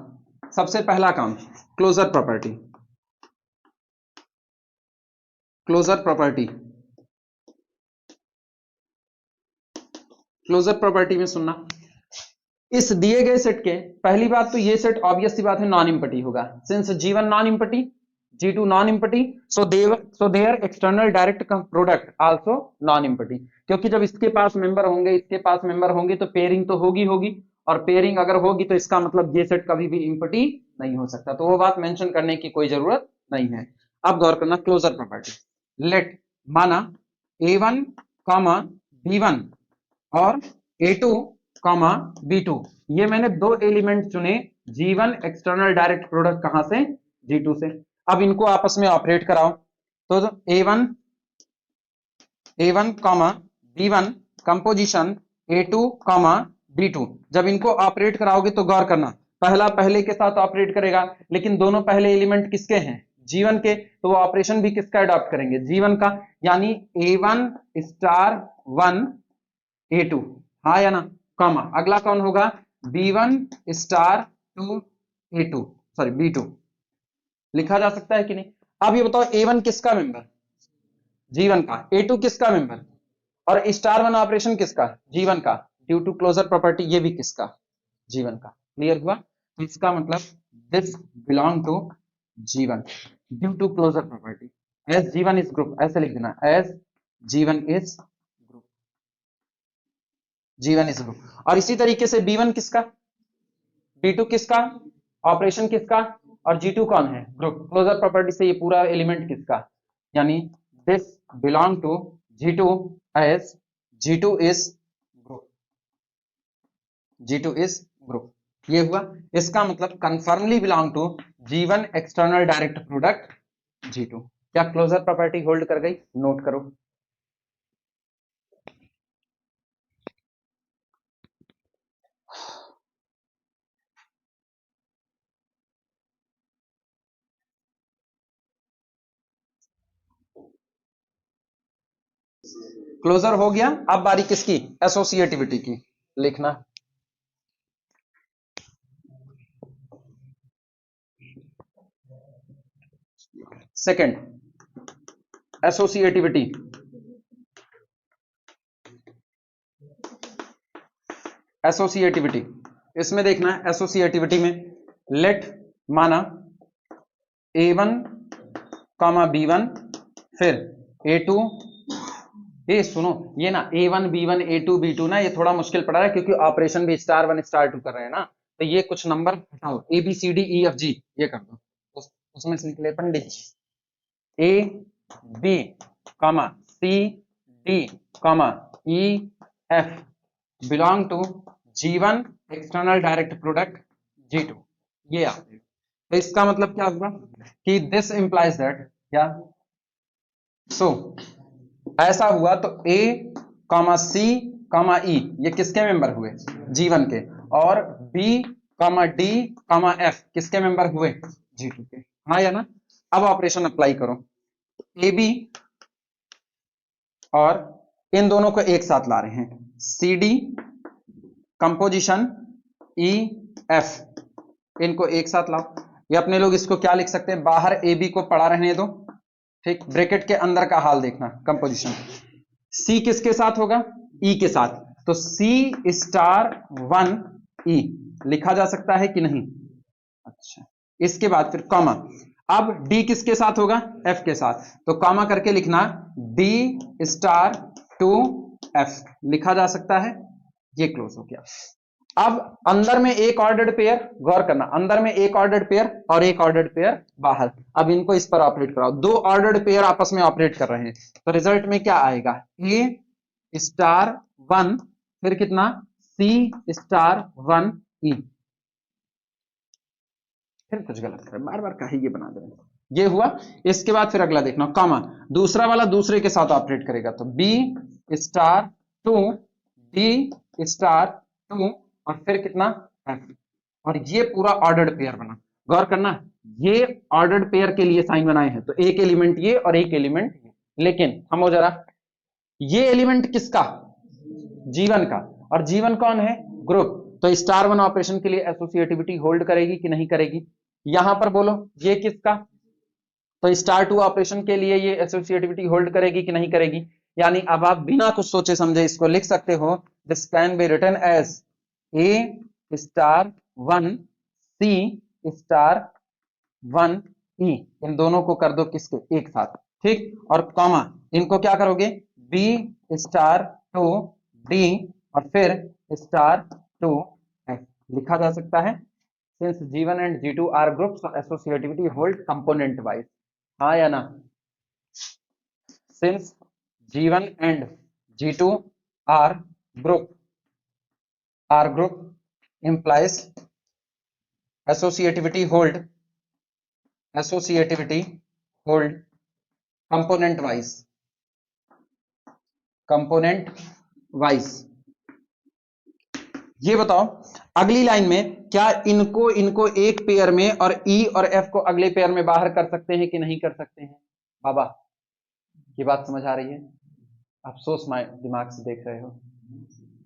सबसे पहला काम क्लोजर प्रॉपर्टी। क्लोजर प्रॉपर्टी में सुनना, इस दिए गए सेट के, पहली बात तो ये सेट ऑब्वियस सी बात है नॉन इम्पटी होगा, since G1 non empty, G2 non empty, so their external direct product also known empty, क्योंकि जब इसके पास मेंबर होंगे, इसके पास मेंबर होंगे, तो पेयरिंग तो होगी, और पेयरिंग अगर होगी तो इसका मतलब ये सेट कभी भी इम्पटी नहीं हो सकता, तो वो बात मेंशन करने की कोई जरूरत नहीं है। अब गौर करना क्लोजर प्रॉपर्टी, लेट माना A1 B1 और A2 B2, ये मैंने दो एलिमेंट चुने, G1 एक्सटर्नल डायरेक्ट प्रोडक्ट कहां से? G2 से। अब इनको आपस में ऑपरेट कराओ, तो A1 B1 composition A2 B2, जब इनको ऑपरेट कराओगे तो गौर करना, पहला पहले के साथ ऑपरेट करेगा, लेकिन दोनों पहले एलिमेंट किसके हैं? G1 के, तो वो ऑपरेशन भी किसका अडॉप्ट करेंगे? G1 का, यानी A1 स्टार 1 A2, हाँ या ना, कॉमा अगला कौन होगा? B1 star 2 A2, sorry B2, लिखा जा सकता है कि नहीं? अब ये बताओ A1 किसका मेंबर? G1 का, A2 किसका मेंबर, और स्टार 1 ऑपरेशन किसका? G1 का, ड्यू टू क्लोजर प्रॉपर्टी ये भी किसका? G1 का। क्लियर हुआ? तो इसका मतलब this belong to G1 due to closure property, as G1 is group, ऐसे लिख देना, एज G1 इज ग्रुप। और इसी तरीके से B1 किसका, B2 किसका, ऑपरेशन किसका, और G2 कौन है? ग्रुप। क्लोजर प्रॉपर्टी से ये पूरा एलिमेंट किसका, यानी this belong to G2 as G2 is group. ये हुआ, इसका मतलब confirmly belong to G1 external direct product G2। क्या क्लोजर प्रॉपर्टी होल्ड कर गई? नोट करो। क्लोजर हो गया, अब बारी किसकी? एसोसिएटिविटी की। लिखना सेकंड, एसोसिएटिविटी। इसमें देखना, एसोसिएटिविटी में लेट माना A1 B1, फिर A2, ये सुनो, ये ना A1 B1 A2 B2 ना, ये थोड़ा मुश्किल पड़ रहा है क्योंकि ऑपरेशन भी स्टार 1 स्टार 2 कर रहे हैं ना, तो ये कुछ नंबर हटाओ, ABCDEFG ये कर दो, उसमें से निकले पंडित A B C D E F belong to G1 external direct product G2, ये आते हैं। तो इसका मतलब क्या हुआ कि दिस इंप्लाइज दैट, क्या सो ऐसा हुआ, तो A C E ये किसके मेंबर हुए? G1 के, और B D F किसके मेंबर हुए? G2 के, हाँ या ना? अब ऑपरेशन अप्लाई करो, AB और इन दोनों को एक साथ ला रहे हैं, CD कंपोजिशन EF, इनको एक साथ लाओ। ये अपने लोग इसको क्या लिख सकते हैं? बाहर AB को पड़ा रहने दो, ठीक, ब्रैकेट के अंदर का हाल देखना, कंपोजिशन C किसके साथ होगा? E के साथ, तो C स्टार 1 E लिखा जा सकता है कि नहीं? अच्छा, इसके बाद फिर कॉमा, अब D किसके साथ होगा? F के साथ, तो कॉमा करके लिखना D स्टार 2 F लिखा जा सकता है, ये क्लोज हो गया। अब अंदर में एक ऑर्डर्ड पेयर, गौर करना, अंदर में एक ऑर्डर्ड पेयर और एक ऑर्डर्ड पेयर बाहर, अब इनको इस पर ऑपरेट कराओ, दो ऑर्डर्ड पेयर आपस में ऑपरेट कर रहे हैं, तो रिजल्ट में क्या आएगा? A स्टार 1 फिर कितना? C स्टार 1 E, फिर कुछ गलत कर, बार बार काहे ये बना दे रहे हैं, ये हुआ। इसके बाद फिर अगला देखना, कॉमा, दूसरा वाला दूसरे के साथ ऑपरेट करेगा, तो B स्टार 2 D स्टार 2 और फिर कितना F, और ये पूरा ऑर्डर्ड पेयर बना। गौर करना, ये ऑर्डर्ड पेयर के लिए साइन बनाए हैं, तो एक एलिमेंट ये और एक एलिमेंट ये। लेकिन हम जरा, ये एलिमेंट किसका, जीवन का, और जीवन कौन है, ग्रुप, तो स्टार वन ऑपरेशन के लिए एसोसिएटिविटी होल्ड करेगी कि नहीं करेगी। यहां पर बोलो ये किसका, तो स्टार टू ऑपरेशन के लिए ये एसोसिएटिविटी होल्ड करेगी कि नहीं करेगी। यानी अब आप बिना कुछ सोचे समझे इसको लिख सकते हो, this can be written as A star one C star one E, इन दोनों को कर दो किसके, एक साथ, ठीक, और कॉमा, इनको क्या करोगे, बी स्टार टू डी और फिर स्टार टू एफ लिखा जा सकता है। Since G1 and G2 are groups, associativity hold component wise, हाँ या ना। Since G1 and G2 are group implies associativity hold component wise। ये बताओ अगली लाइन में क्या इनको एक पेयर में और E और F को अगले पेयर में बाहर कर सकते हैं कि नहीं कर सकते हैं। बाबा ये बात समझ आ रही है, अफसोस दिमाग से देख रहे हो,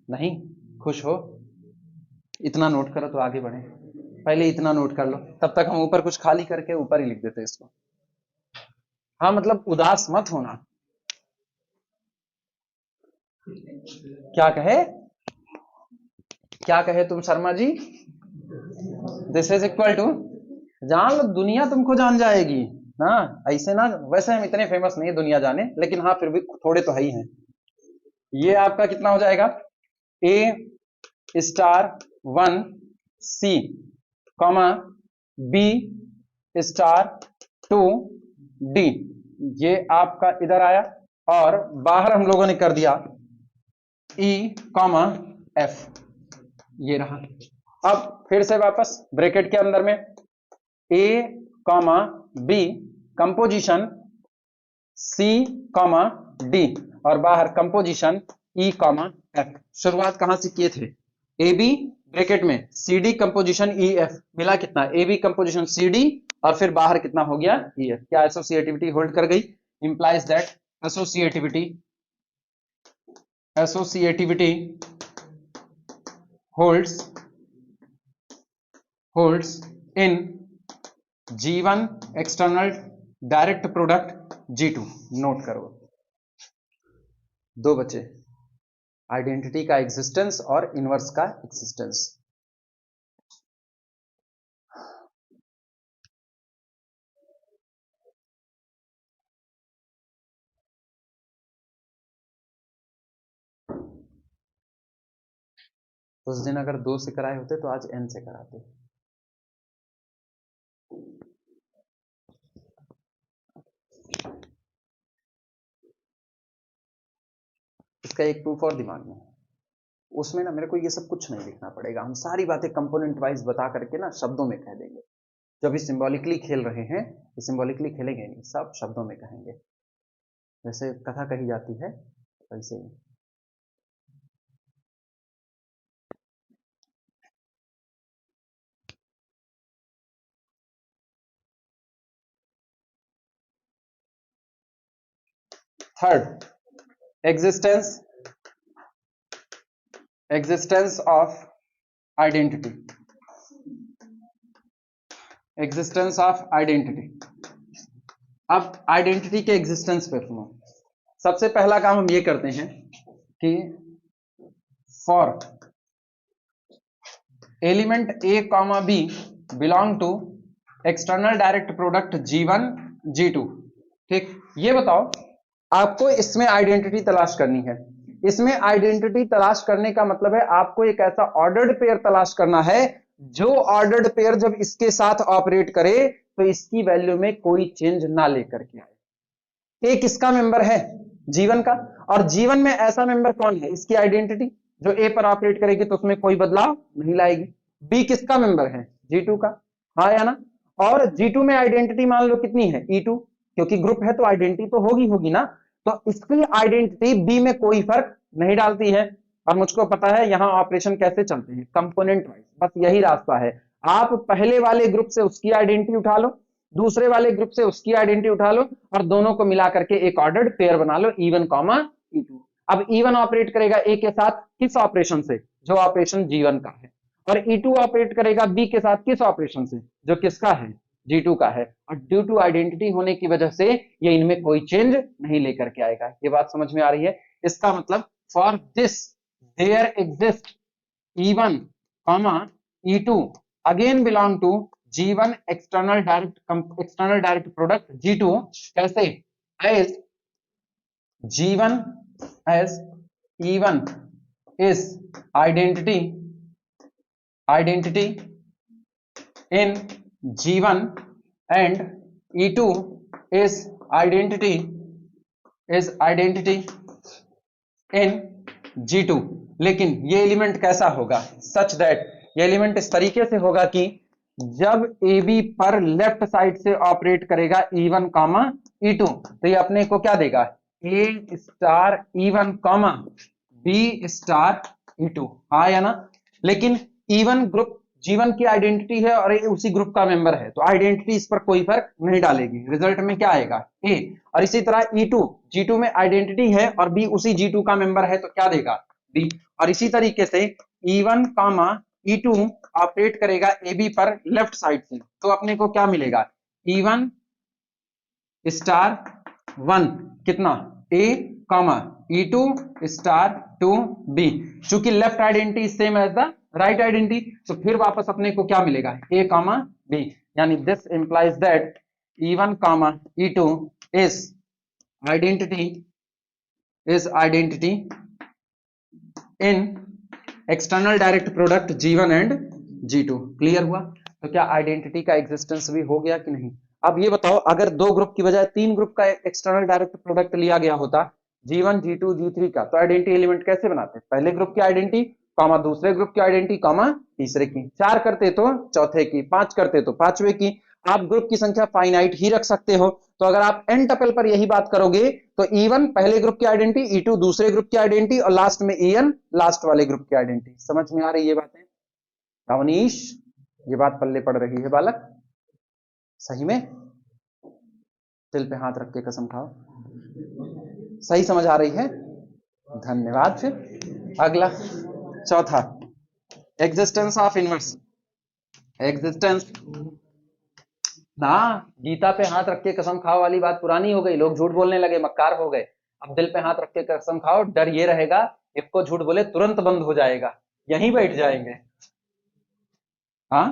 नहीं खुश हो, इतना नोट करो तो आगे बढ़े, पहले इतना नोट कर लो, तब तक हम ऊपर कुछ खाली करके ऊपर ही लिख देते इसको। हाँ मतलब उदास मत होना। क्या कहे तुम Sharma ji, this is equal to, जान लो दुनिया तुमको जान जाएगी ना, ऐसे ना, वैसे हम इतने फेमस नहीं है दुनिया जाने, लेकिन हाँ फिर भी थोड़े तो है ही हैं। ये आपका कितना हो जाएगा, A star one C comma B star two D, ये आपका इधर आया और बाहर हम लोगों ने कर दिया ई कॉमा एफ, ये रहा। अब फिर से वापस ब्रैकेट के अंदर में ए comma B composition C comma D और बाहर कंपोजिशन ई कॉमा एफ। शुरुआत कहां से किए थे, ए बी ब्रैकेट में C D composition E F, मिला कितना, A B composition C D और फिर बाहर कितना हो गया ई एफ। क्या एसोसिएटिविटी होल्ड कर गई, implies that associativity holds in G1 external direct product G2। नोट करो, दो बचे, आइडेंटिटी का एग्जिस्टेंस और इनवर्स का एग्जिस्टेंस। उस दिन अगर 2 से कराए होते तो आज n से कराते। इसका एक प्रूफ और दिमाग में, उसमें ना मेरे को ये सब कुछ नहीं लिखना पड़ेगा, हम सारी बातें कंपोनेंट वाइज बता करके ना शब्दों में कह देंगे। जो भी सिंबॉलिकली खेल रहे हैं ये सिंबॉलिकली खेलेंगे नहीं, सब शब्दों में कहेंगे, जैसे कथा कही जाती है वैसे ही। Third, existence of identity। अब आइडेंटिटी के एग्जिस्टेंस पे सुनो, सबसे पहला काम हम ये करते हैं कि for element A comma B belong to external direct product G1 G2, ठीक, ये बताओ आपको इसमें आइडेंटिटी तलाश करनी है। इसमें आइडेंटिटी तलाश करने का मतलब है आपको एक ऐसा ऑर्डर्ड पेयर तलाश करना है जो ऑर्डर्ड पेयर जब इसके साथ ऑपरेट करे तो इसकी वैल्यू में कोई चेंज ना लेकर के आए। ए किसका मेंबर है, जीवन का, और जीवन में ऐसा मेंबर कौन है, इसकी आइडेंटिटी जो ए पर ऑपरेट करेगी तो उसमें कोई बदलाव नहीं लाएगी। बी किसका मेंबर है, G2 का, हाँ या ना। और G2 में आइडेंटिटी मान लो कितनी है, E2, क्योंकि ग्रुप है तो आइडेंटिटी तो होगी ना, तो इसकी आइडेंटिटी बी में कोई फर्क नहीं डालती है। और मुझको पता है यहाँ ऑपरेशन कैसे चलते हैं, कंपोनेंट वाइज, बस यही रास्ता है। आप पहले वाले ग्रुप से उसकी आइडेंटिटी उठा लो, दूसरे वाले ग्रुप से उसकी आइडेंटिटी उठा लो, और दोनों को मिला करके एक ऑर्डर्ड पेयर बना लो, E1 कॉमा E2। अब E1 ऑपरेट करेगा A के साथ किस ऑपरेशन से, जो ऑपरेशन G1 का है, और E2 ऑपरेट करेगा B के साथ किस ऑपरेशन से, जो किसका है, G2 का है। और ड्यू टू आइडेंटिटी होने की वजह से ये इनमें कोई चेंज नहीं लेकर के आएगा। ये बात समझ में आ रही है? इसका मतलब for this there exist E1 comma E2 again belong to G1 external direct product G2 कैसे, as G1 as E1 is identity in G1 and E2 is identity in G2। लेकिन ये एलिमेंट कैसा होगा, सच दैट ये element इस तरीके से होगा कि जब AB पर लेफ्ट साइड से ऑपरेट करेगा E1 कॉमा E2 तो ये अपने को क्या देगा, A star E1 comma B star E2, आया ना। लेकिन E1 ग्रुप G1 की आइडेंटिटी है और ये उसी ग्रुप का मेंबर है, तो आइडेंटिटी इस पर कोई फर्क नहीं डालेगी, रिजल्ट में क्या आएगा A। और इसी तरह E2 G2 में आइडेंटिटी है और B उसी G2 का मेंबर है, तो क्या देगा B। और इसी तरीके से E1 कामा E2 ऑपरेट करेगा AB पर लेफ्ट साइड से, तो अपने को क्या मिलेगा, E1 स्टार 1 कितना A comma E2 star 2 B। चूंकि left identity same as the right identity, तो फिर वापस अपने को क्या मिलेगा A कामा B, यानी this implies that E1 comma E2 is identity in external direct product G1 and G2। Clear हुआ? तो क्या आइडेंटिटी का एग्जिस्टेंस भी हो गया कि नहीं? अब ये बताओ, अगर दो ग्रुप की बजाय तीन ग्रुप का एक्सटर्नल डायरेक्ट प्रोडक्ट लिया गया होता G1 G2 G3 का, तो आइडेंटिटी एलिमेंट कैसे बनाते? पहले ग्रुप की आइडेंटिटी कॉमा दूसरे ग्रुप की आइडेंटिटी कॉमा तीसरे की, चार करते तो चौथे की, पांच करते तो पांचवे की। आप ग्रुप की संख्या फाइनाइट ही रख सकते हो, तो अगर आप एन टपल पर यही बात करोगे तो E1 पहले ग्रुप की आइडेंटिटी, E2 दूसरे ग्रुप की आइडेंटिटी और लास्ट में En लास्ट वाले ग्रुप की आइडेंटिटी। समझ में आ रही है ये बातें अवनीश? ये बात पल्ले पड़ रही है बालक? सही में? दिल पे हाथ रख के कसम खाओ, सही समझ आ रही है? धन्यवाद। फिर अगला चौथा, एग्जिस्टेंस ऑफ इनवर्स। एग्जिस्टेंस ना, गीता पे हाथ रख के कसम खाओ वाली बात पुरानी हो गई, लोग झूठ बोलने लगे, मक्कार हो गए। अब दिल पे हाथ रख के कसम खाओ, डर ये रहेगा इसको झूठ बोले तुरंत बंद हो जाएगा, यहीं बैठ जाएंगे। हाँ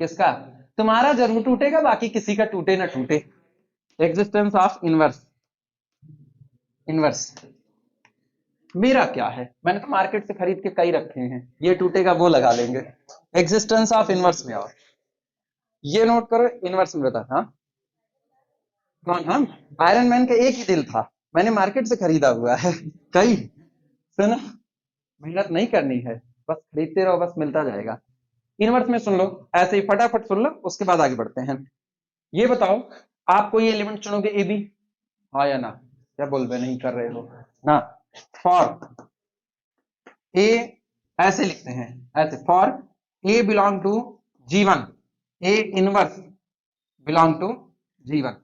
किसका? तुम्हारा जरूर टूटेगा, बाकी किसी का टूटे ना टूटे। Existence of inverse. इनवर्स मेरा क्या है, मैंने तो मार्केट से खरीद के कई रखे हैं, ये टूटेगा वो लगा लेंगे। एग्जिस्टेंस ऑफ इनवर्स में आओ, ये नोट करो, इनवर्स में बता। हाँ कौन? हम आयरन मैन का एक ही दिल था, मैंने मार्केट से खरीदा हुआ है कई। सुनो, मेहनत नहीं करनी है, बस खरीदते रहो, बस मिलता जाएगा। इनवर्स में सुन लो, ऐसे ही फटाफट सुन लो, उसके बाद आगे बढ़ते हैं। ये बताओ, आप कोई एलिमेंट चुनोगे ए बी, हाँ या ना? क्या बोल रहे नहीं कर रहे हो ना? फॉर ए, ऐसे लिखते हैं, ऐसे for A belong to G1, A inverse belong to G1।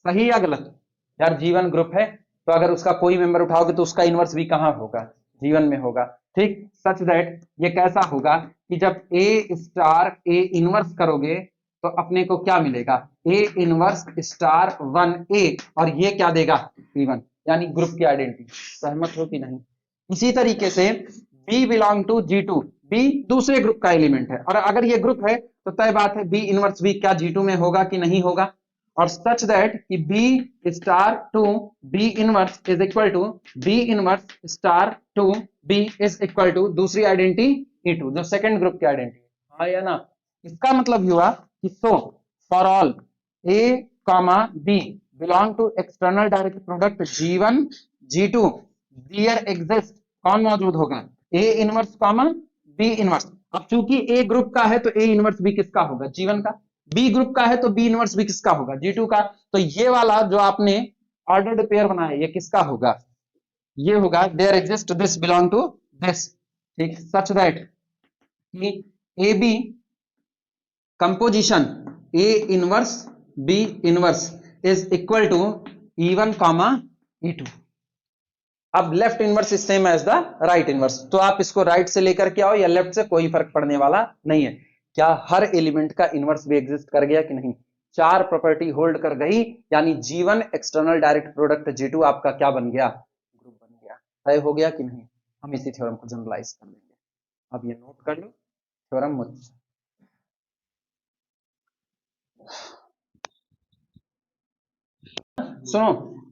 सही या गलत? यार G1 ग्रुप है, तो अगर उसका कोई मेंबर उठाओगे तो उसका इनवर्स भी कहां होगा? G1 में होगा। ठीक, सच दैट ये कैसा होगा कि जब A स्टार A इनवर्स करोगे तो अपने को क्या मिलेगा, A इनवर्स स्टार 1A, और ये क्या देगा P1, यानी ग्रुप की आइडेंटिटी। सहमत हो कि नहीं? इसी तरीके से B belong to G2, B दूसरे ग्रुप का एलिमेंट है, और अगर ये ग्रुप है तो तय बात है B इनवर्स भी क्या G2 में होगा कि नहीं होगा। और सच दैट कि B star to B inverse is equal to B inverse star to B is equal to दूसरी आइडेंटिटी E2, जो सेकंड ग्रुप की आइडेंटिटी। हाँ या ना? इसका मतलब हुआ कि so for all A comma B belong to external direct product G1 G2 there exist, कौन मौजूद होगा? A inverse comma B inverse. अब चूंकि A ग्रुप का है तो A इनवर्स भी किसका होगा? G1 का। बी ग्रुप का है तो बी इनवर्स भी किसका होगा? G2 का। तो ये वाला जो आपने ऑर्डर्ड पेयर बनाया, ये किसका होगा? ये होगा there exist this belong to this, ठीक, सच दैट कि A B composition A inverse B inverse is equal to E1 comma E2। अब left inverse is same as the right inverse, तो आप इसको राइट से लेकर के आओ या लेफ्ट से, कोई फर्क पड़ने वाला नहीं है। क्या हर एलिमेंट का इनवर्स भी एग्जिस्ट कर गया कि नहीं? चार प्रॉपर्टी होल्ड कर गई, यानी G1 external direct product G2 आपका क्या बन गया? ग्रुप बन गया। तय हो गया कि नहीं? हम इसी थ्योरम को जनरलाइज कर देंगे। अब ये नोट कर लो, थ्योरम मुझ सुनो,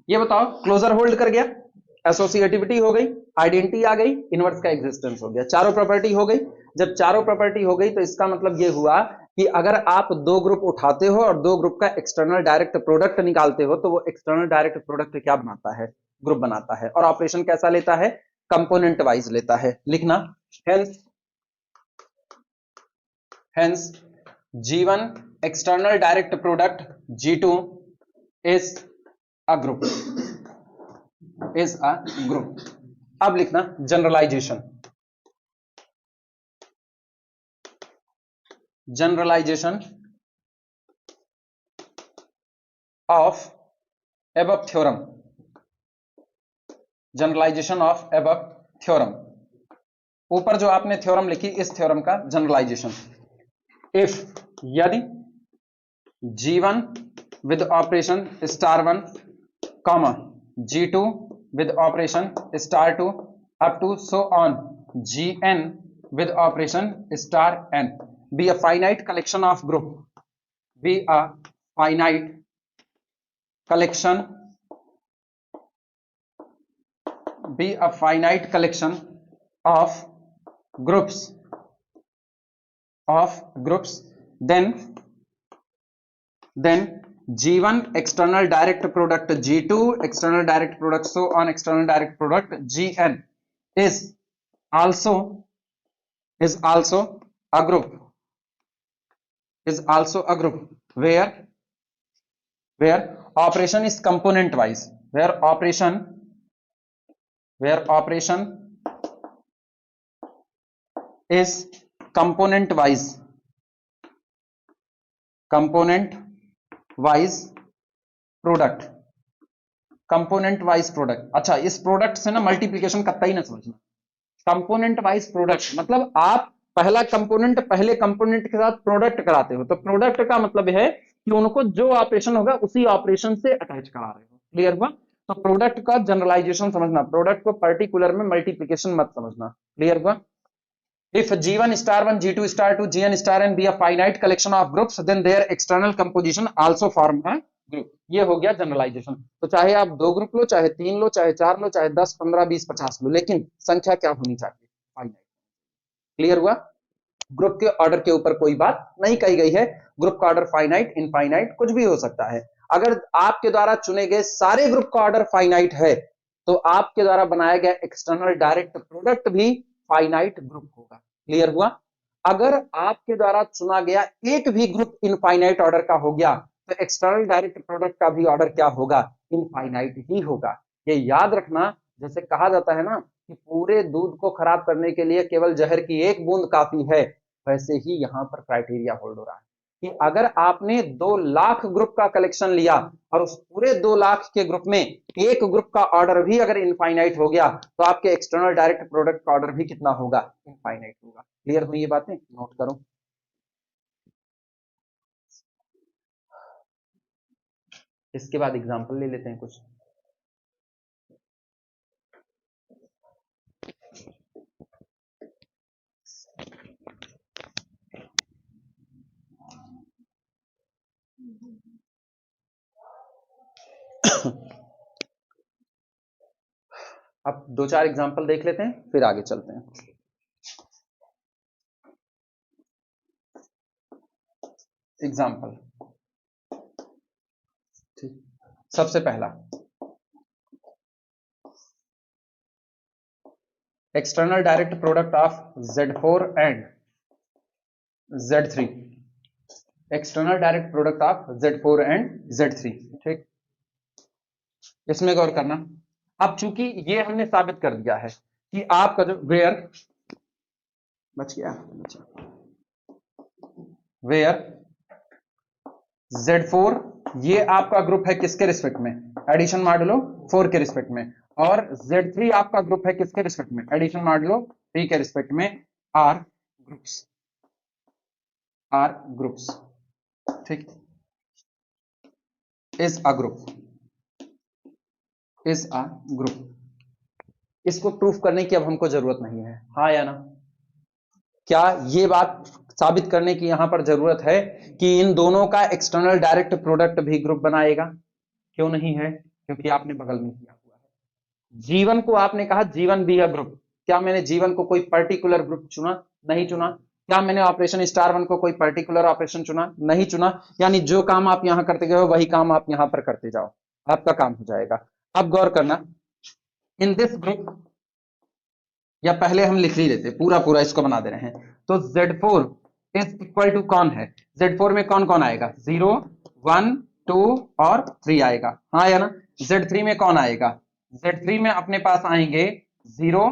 ये बताओ क्लोजर होल्ड कर गया, एसोसिएटिविटी हो गई, आइडेंटिटी आ गई, इनवर्स का एग्जिस्टेंस हो गया, चारों प्रॉपर्टी हो गई। जब चारों प्रॉपर्टी हो गई तो इसका मतलब ये हुआ कि अगर आप दो ग्रुप उठाते हो और दो ग्रुप का एक्सटर्नल डायरेक्ट प्रोडक्ट निकालते हो तो वो एक्सटर्नल डायरेक्ट प्रोडक्ट क्या बनाता है? ग्रुप बनाता है। और ऑपरेशन कैसा लेता है? कंपोनेंट वाइज लेता है। लिखना, hence hence G1 external direct product G2 is a group, is a group. अब लिखना generalization, generalization of above theorem, generalization of above theorem. ऊपर जो आपने थ्योरम लिखी इस थ्योरम का जनरलाइजेशन, इफ यदि G1 with operation star 1 comma G2 with operation star 2 up to so on Gn with operation star n be a finite collection of group, be a finite collection, be a finite collection of groups, then G1 external direct product G2 external direct product so on external direct product Gn is also a group, is also a group where operation is component wise, where operation is component wise product, component wise product. अच्छा, इस product से ना multiplication कतई ना समझना, component wise product मतलब आप पहला कंपोनेंट पहले कंपोनेंट के साथ प्रोडक्ट कराते हो, तो प्रोडक्ट का मतलब है कि उनको जो ऑपरेशन होगा उसी ऑपरेशन से अटैच करा रहे हो। क्लियर हुआ? तो प्रोडक्ट का जनरलाइजेशन समझना, प्रोडक्ट को पर्टिकुलर में मल्टीप्लीकेशन मत समझना। क्लियर हुआ? If G1 star 1, G2 star 2, Gn star n be a finite collection of groups, then their external composition also form a group। ये हो गया जनरलाइजेशन। तो चाहे आप दो ग्रुप लो, चाहे तीन लो, चाहे चार लो, चाहे 10, 15, 20, 50 लो, लेकिन संख्या क्या होनी चाहिए? फाइनाइट। क्लियर हुआ? ग्रुप के ऑर्डर के ऊपर कोई बात नहीं कही गई है। ग्रुप का ऑर्डर फाइनाइट, इनफाइनाइट कुछ भी हो सकता है। अगर आपके द्वारा चुने गए सारे ग्रुप का ऑर्डर फाइनाइट है तो आपके द्वारा बनाया गया एक्सटर्नल डायरेक्ट प्रोडक्ट भी फाइनाइट ग्रुप होगा। क्लियर हुआ? अगर आपके द्वारा चुना गया एक भी ग्रुप इनफाइनाइट ऑर्डर का हो गया तो एक्सटर्नल डायरेक्ट प्रोडक्ट का भी ऑर्डर क्या होगा? इनफाइनाइट ही होगा। ये याद रखना, जैसे कहा जाता है ना कि पूरे दूध को खराब करने के लिए केवल जहर की एक बूंद काफी है, वैसे ही यहां पर क्राइटेरिया होल्ड हो रहा है कि अगर आपने 2 लाख ग्रुप का कलेक्शन लिया और उस पूरे 2 लाख के ग्रुप में एक ग्रुप का ऑर्डर भी अगर इनफाइनाइट हो गया तो आपके एक्सटर्नल डायरेक्ट प्रोडक्ट का ऑर्डर भी कितना होगा? इनफाइनाइट होगा। क्लियर हुई ये बातें? नोट करो। इसके बाद एग्जांपल ले लेते हैं कुछ। अब 2-4 एग्जांपल देख लेते हैं फिर आगे चलते हैं। एग्जांपल, ठीक, सबसे पहला external direct product of Z4 and Z3, external direct product of Z4 and Z3। ठीक, इसमें गौर करना, अब चूंकि ये हमने साबित कर दिया है कि आपका जो वेयर बच गया, वेयर Z4 ये आपका ग्रुप है किसके रिस्पेक्ट में, एडिशन मॉडुलो 4 के रिस्पेक्ट में, और Z3 आपका ग्रुप है किसके रिस्पेक्ट में, एडिशन मॉडुलो 3 के रिस्पेक्ट में, आर ग्रुप्स, ठीक, इज अ ग्रुप। इसको प्रूफ करने की अब हमको जरूरत नहीं है, हाँ या ना? क्या ये बात साबित करने की यहां पर जरूरत है कि इन दोनों का एक्सटर्नल डायरेक्ट प्रोडक्ट भी ग्रुप बनाएगा? क्यों नहीं है? क्योंकि आपने बगल में किया हुआ है। जीवन को आपने कहा जीवन भी है ग्रुप, क्या मैंने जीवन को कोई पर्टिकुलर ग्रुप चुना? नहीं चुना। क्या मैंने ऑपरेशन स्टार वन को कोई पर्टिकुलर ऑपरेशन चुना? नहीं चुना। यानी जो काम आप यहां करते गए हो वही काम आप यहां पर करते जाओ, आपका काम हो जाएगा। अब गौर करना, इन दिस ग्रुप, या पहले हम लिख ही देते, पूरा पूरा इसको बना दे रहे हैं, तो Z4 इज इक्वल टू कौन है? Z4 में कौन कौन आएगा? 0 1 2 और 3 आएगा, हाँ या ना? Z3 में कौन आएगा? Z3 में अपने पास आएंगे 0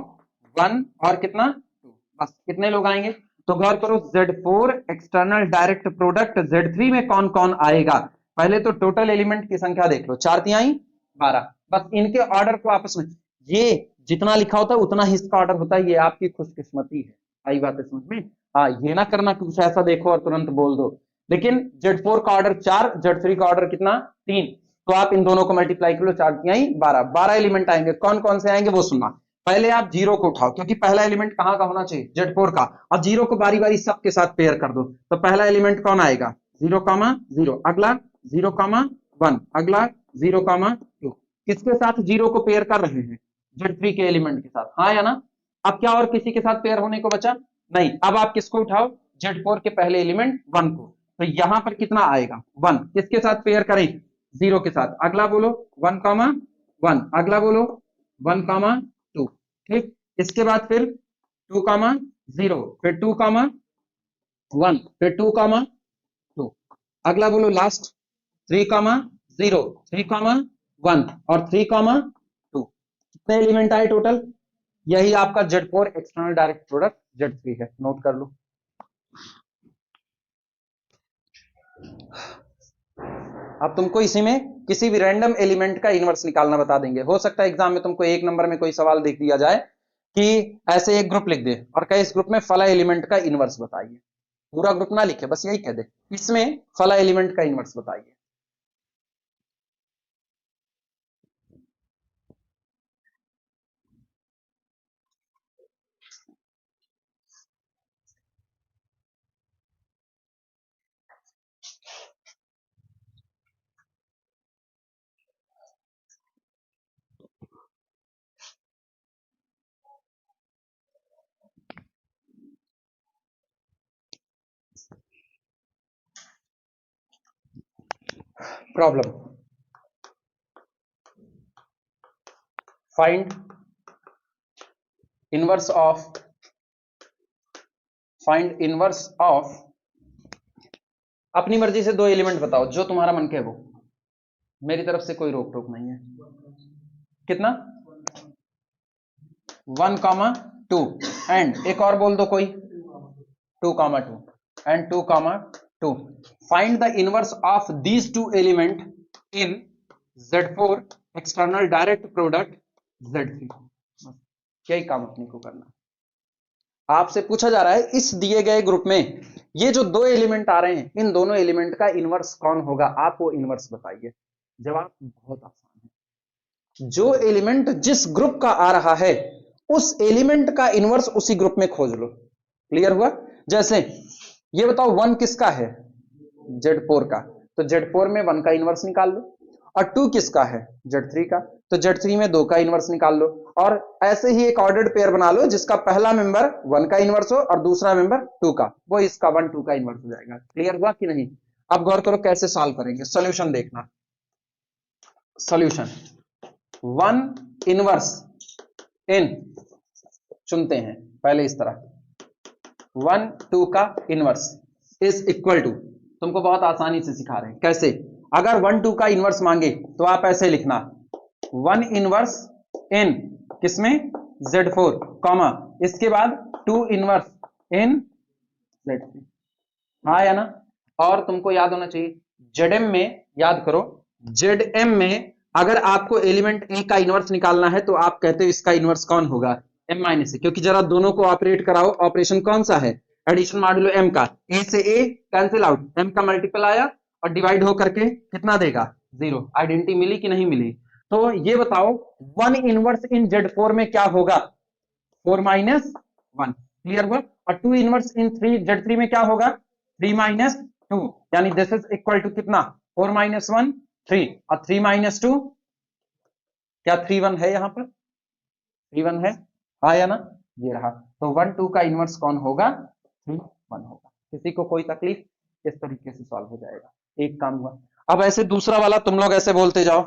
1 और कितना 2, बस कितने लोग आएंगे? तो गौर करो, Z4 external direct product Z3 में कौन कौन आएगा? पहले तो टोटल एलिमेंट की संख्या देख लो, 4 तिहाई 12, बस इनके ऑर्डर को आपस में, ये जितना लिखा होता है उतना ही इसका ऑर्डर होता है, ये आपकी खुशकिस्मती है। आई बात है समझ में? हाँ, ये ना करना कुछ ऐसा देखो और तुरंत बोल दो। लेकिन Z4 का ऑर्डर 4, Z3 का ऑर्डर कितना 3, तो आप इन दोनों को मल्टीप्लाई कर लो, 4 तिहाई 12, 12 एलिमेंट आएंगे। कौन कौन से आएंगे वो सुनना। पहले आप जीरो को उठाओ, क्योंकि पहला एलिमेंट कहां का होना चाहिए? Z4 का। अब जीरो को बारी बारी सबके साथ पेयर कर दो, तो पहला एलिमेंट कौन आएगा? 0, अगला 0, 1, अगला 0, 2। किसके साथ जीरो को पेयर कर रहे हैं? Z3 के एलिमेंट के साथ, हाँ या ना? अब क्या और किसी के साथ पेयर होने को बचा? नहीं। अब आप किसको उठाओ? Z4 के पहले एलिमेंट 1 को, तो यहां पर कितना आएगा? 1। किसके साथ पेयर करें? 0 के साथ। अगला बोलो 1, 1, अगला बोलो 1, 2, ठीक। इसके बाद फिर 2, 0, फिर 2, 1, फिर 2, 2, अगला बोलो लास्ट 3, 0, 3, 1 और 3, 2। कितने एलिमेंट आए टोटल? यही आपका Z4 external direct product Z3 है, नोट कर लो। अब तुमको इसी में किसी भी रैंडम एलिमेंट का इनवर्स निकालना बता देंगे। हो सकता है एग्जाम में तुमको 1 नंबर में कोई सवाल देख दिया जाए कि ऐसे एक ग्रुप लिख दे और कहे इस ग्रुप में फला एलिमेंट का इनवर्स बताइए। पूरा ग्रुप ना लिखे, बस यही कह दे इसमें फला एलिमेंट का इनवर्स बताइए। प्रॉब्लम, फाइंड इनवर्स ऑफ अपनी मर्जी से 2 एलिमेंट बताओ, जो तुम्हारा मन के वो, मेरी तरफ से कोई रोक टोक नहीं है। कितना? 1, 2 एंड एक और बोल दो कोई 2, 2 and 2, 2। Find the inverse of these 2 element in Z4 external direct product Z3। यही काम अपने को करना। आपसे पूछा जा रहा है इस दिए गए ग्रुप में ये जो 2 एलिमेंट आ रहे हैं, इन दोनों एलिमेंट का इनवर्स कौन होगा? आप वो इनवर्स बताइए। जवाब बहुत आसान है, जो एलिमेंट जिस ग्रुप का आ रहा है उस एलिमेंट का इनवर्स उसी ग्रुप में खोज लो। क्लियर हुआ? जैसे ये बताओ 1 किसका है? Z4 का, तो Z4 में 1 का इनवर्स निकाल लो। और 2 किसका है? Z3 का, तो Z3 में 2 का इनवर्स निकाल लो। और ऐसे ही एक ऑर्डर्ड पेयर बना लो जिसका पहला मेंबर 1 का इनवर्स हो और दूसरा मेंबर 2 का, वो इसका 1, 2 का इनवर्स हो जाएगा। क्लियर हुआ कि नहीं? अब गौर करो कैसे सॉल्व करेंगे, सॉल्यूशन देखना। सॉल्यूशन 1 इनवर्स इन, चुनते हैं पहले इस तरह, 1, 2 का इनवर्स इज इक्वल टू, तुमको बहुत आसानी से सिखा रहे हैं कैसे। अगर 1, 2 का इनवर्स मांगे तो आप ऐसे लिखना 1 इनवर्स इन किसमें Z4 कॉमा इसके बाद 2 इनवर्स इन Z3। हाँ या ना। और तुमको याद होना चाहिए Zm में, याद करो Zm में अगर आपको एलिमेंट ए का इनवर्स निकालना है तो आप कहते हो इसका इनवर्स कौन होगा, m माइनस ए, क्योंकि जरा दोनों को ऑपरेट कराओ, ऑपरेशन कौन सा है, एडिशन मॉड्यूलो m का, a से a कैंसिल आउट, m का मल्टीपल आया और डिवाइड हो करके कितना देगा 0। आइडेंटिटी मिली कि नहीं मिली। तो ये बताओ 1 इनवर्स इन Z4 में क्या होगा, 4 माइनस 1, क्लियर हुआ। और 2 इनवर्स इन Z3 में क्या होगा 3 माइनस 2, यानी दिस इज इक्वल टू कितना 4 माइनस 1 3 और 3 माइनस 2 क्या 3 1 है, यहां पर 3 1 है, हाँ या ना, ये रहा। तो 1 2 का इनवर्स कौन होगा 3 1 होगा। किसी को कोई तकलीफ, इस तरीके से सॉल्व हो जाएगा, एक काम हुआ। अब ऐसे दूसरा वाला तुम लोग ऐसे बोलते जाओ,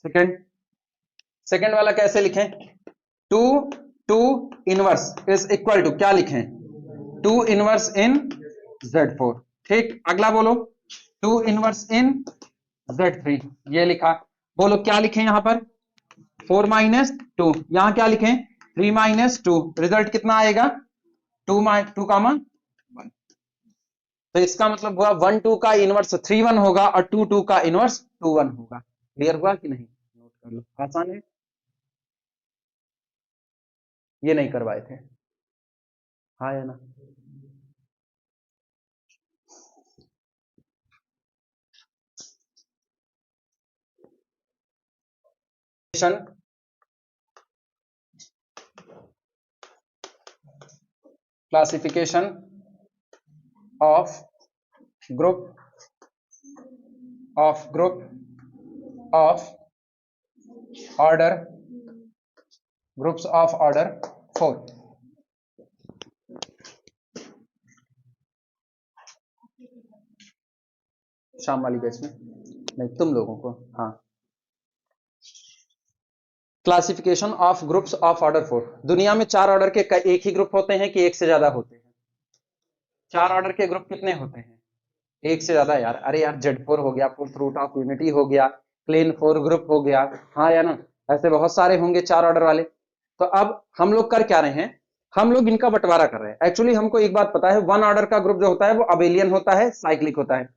सेकंड वाला कैसे लिखें, 2 2 इनवर्स इज इक्वल टू क्या लिखें 2 इनवर्स इन Z4। ठीक, अगला बोलो 2 इनवर्स इन Z3, ये लिखा। बोलो क्या लिखें यहां पर 4 माइनस 2, यहां क्या लिखें 3 माइनस 2, रिजल्ट कितना आएगा 2 कामा 1। तो इसका मतलब हुआ 1 2 का इनवर्स 3 1 होगा और 2 2 का इनवर्स 2 1 होगा। क्लियर हुआ कि नहीं, नोट कर लो, आसान है, ये नहीं करवाए थे, हाँ या ना। Classification of group of order, groups of order 4। शाम वाली बैच में नहीं, तुम लोगों को, हाँ। Classification of groups of order 4। दुनिया में 4 ऑर्डर के एक ही ग्रुप होते हैं कि एक से ज्यादा होते हैं, 4 ऑर्डर के ग्रुप कितने होते हैं, एक से ज्यादा यार। अरे यार Z4 हो गया, फोर्थ रूट ऑफ यूनिटी हो गया, प्लेन 4 ग्रुप हो गया, हाँ या ना, ऐसे बहुत सारे होंगे 4 ऑर्डर वाले। तो अब हम लोग कर क्या रहे हैं, हम लोग इनका बंटवारा कर रहे हैं। एक्चुअली हमको एक बात पता है, 1 ऑर्डर का ग्रुप जो होता है वो अबेलियन होता है, साइक्लिक होता है।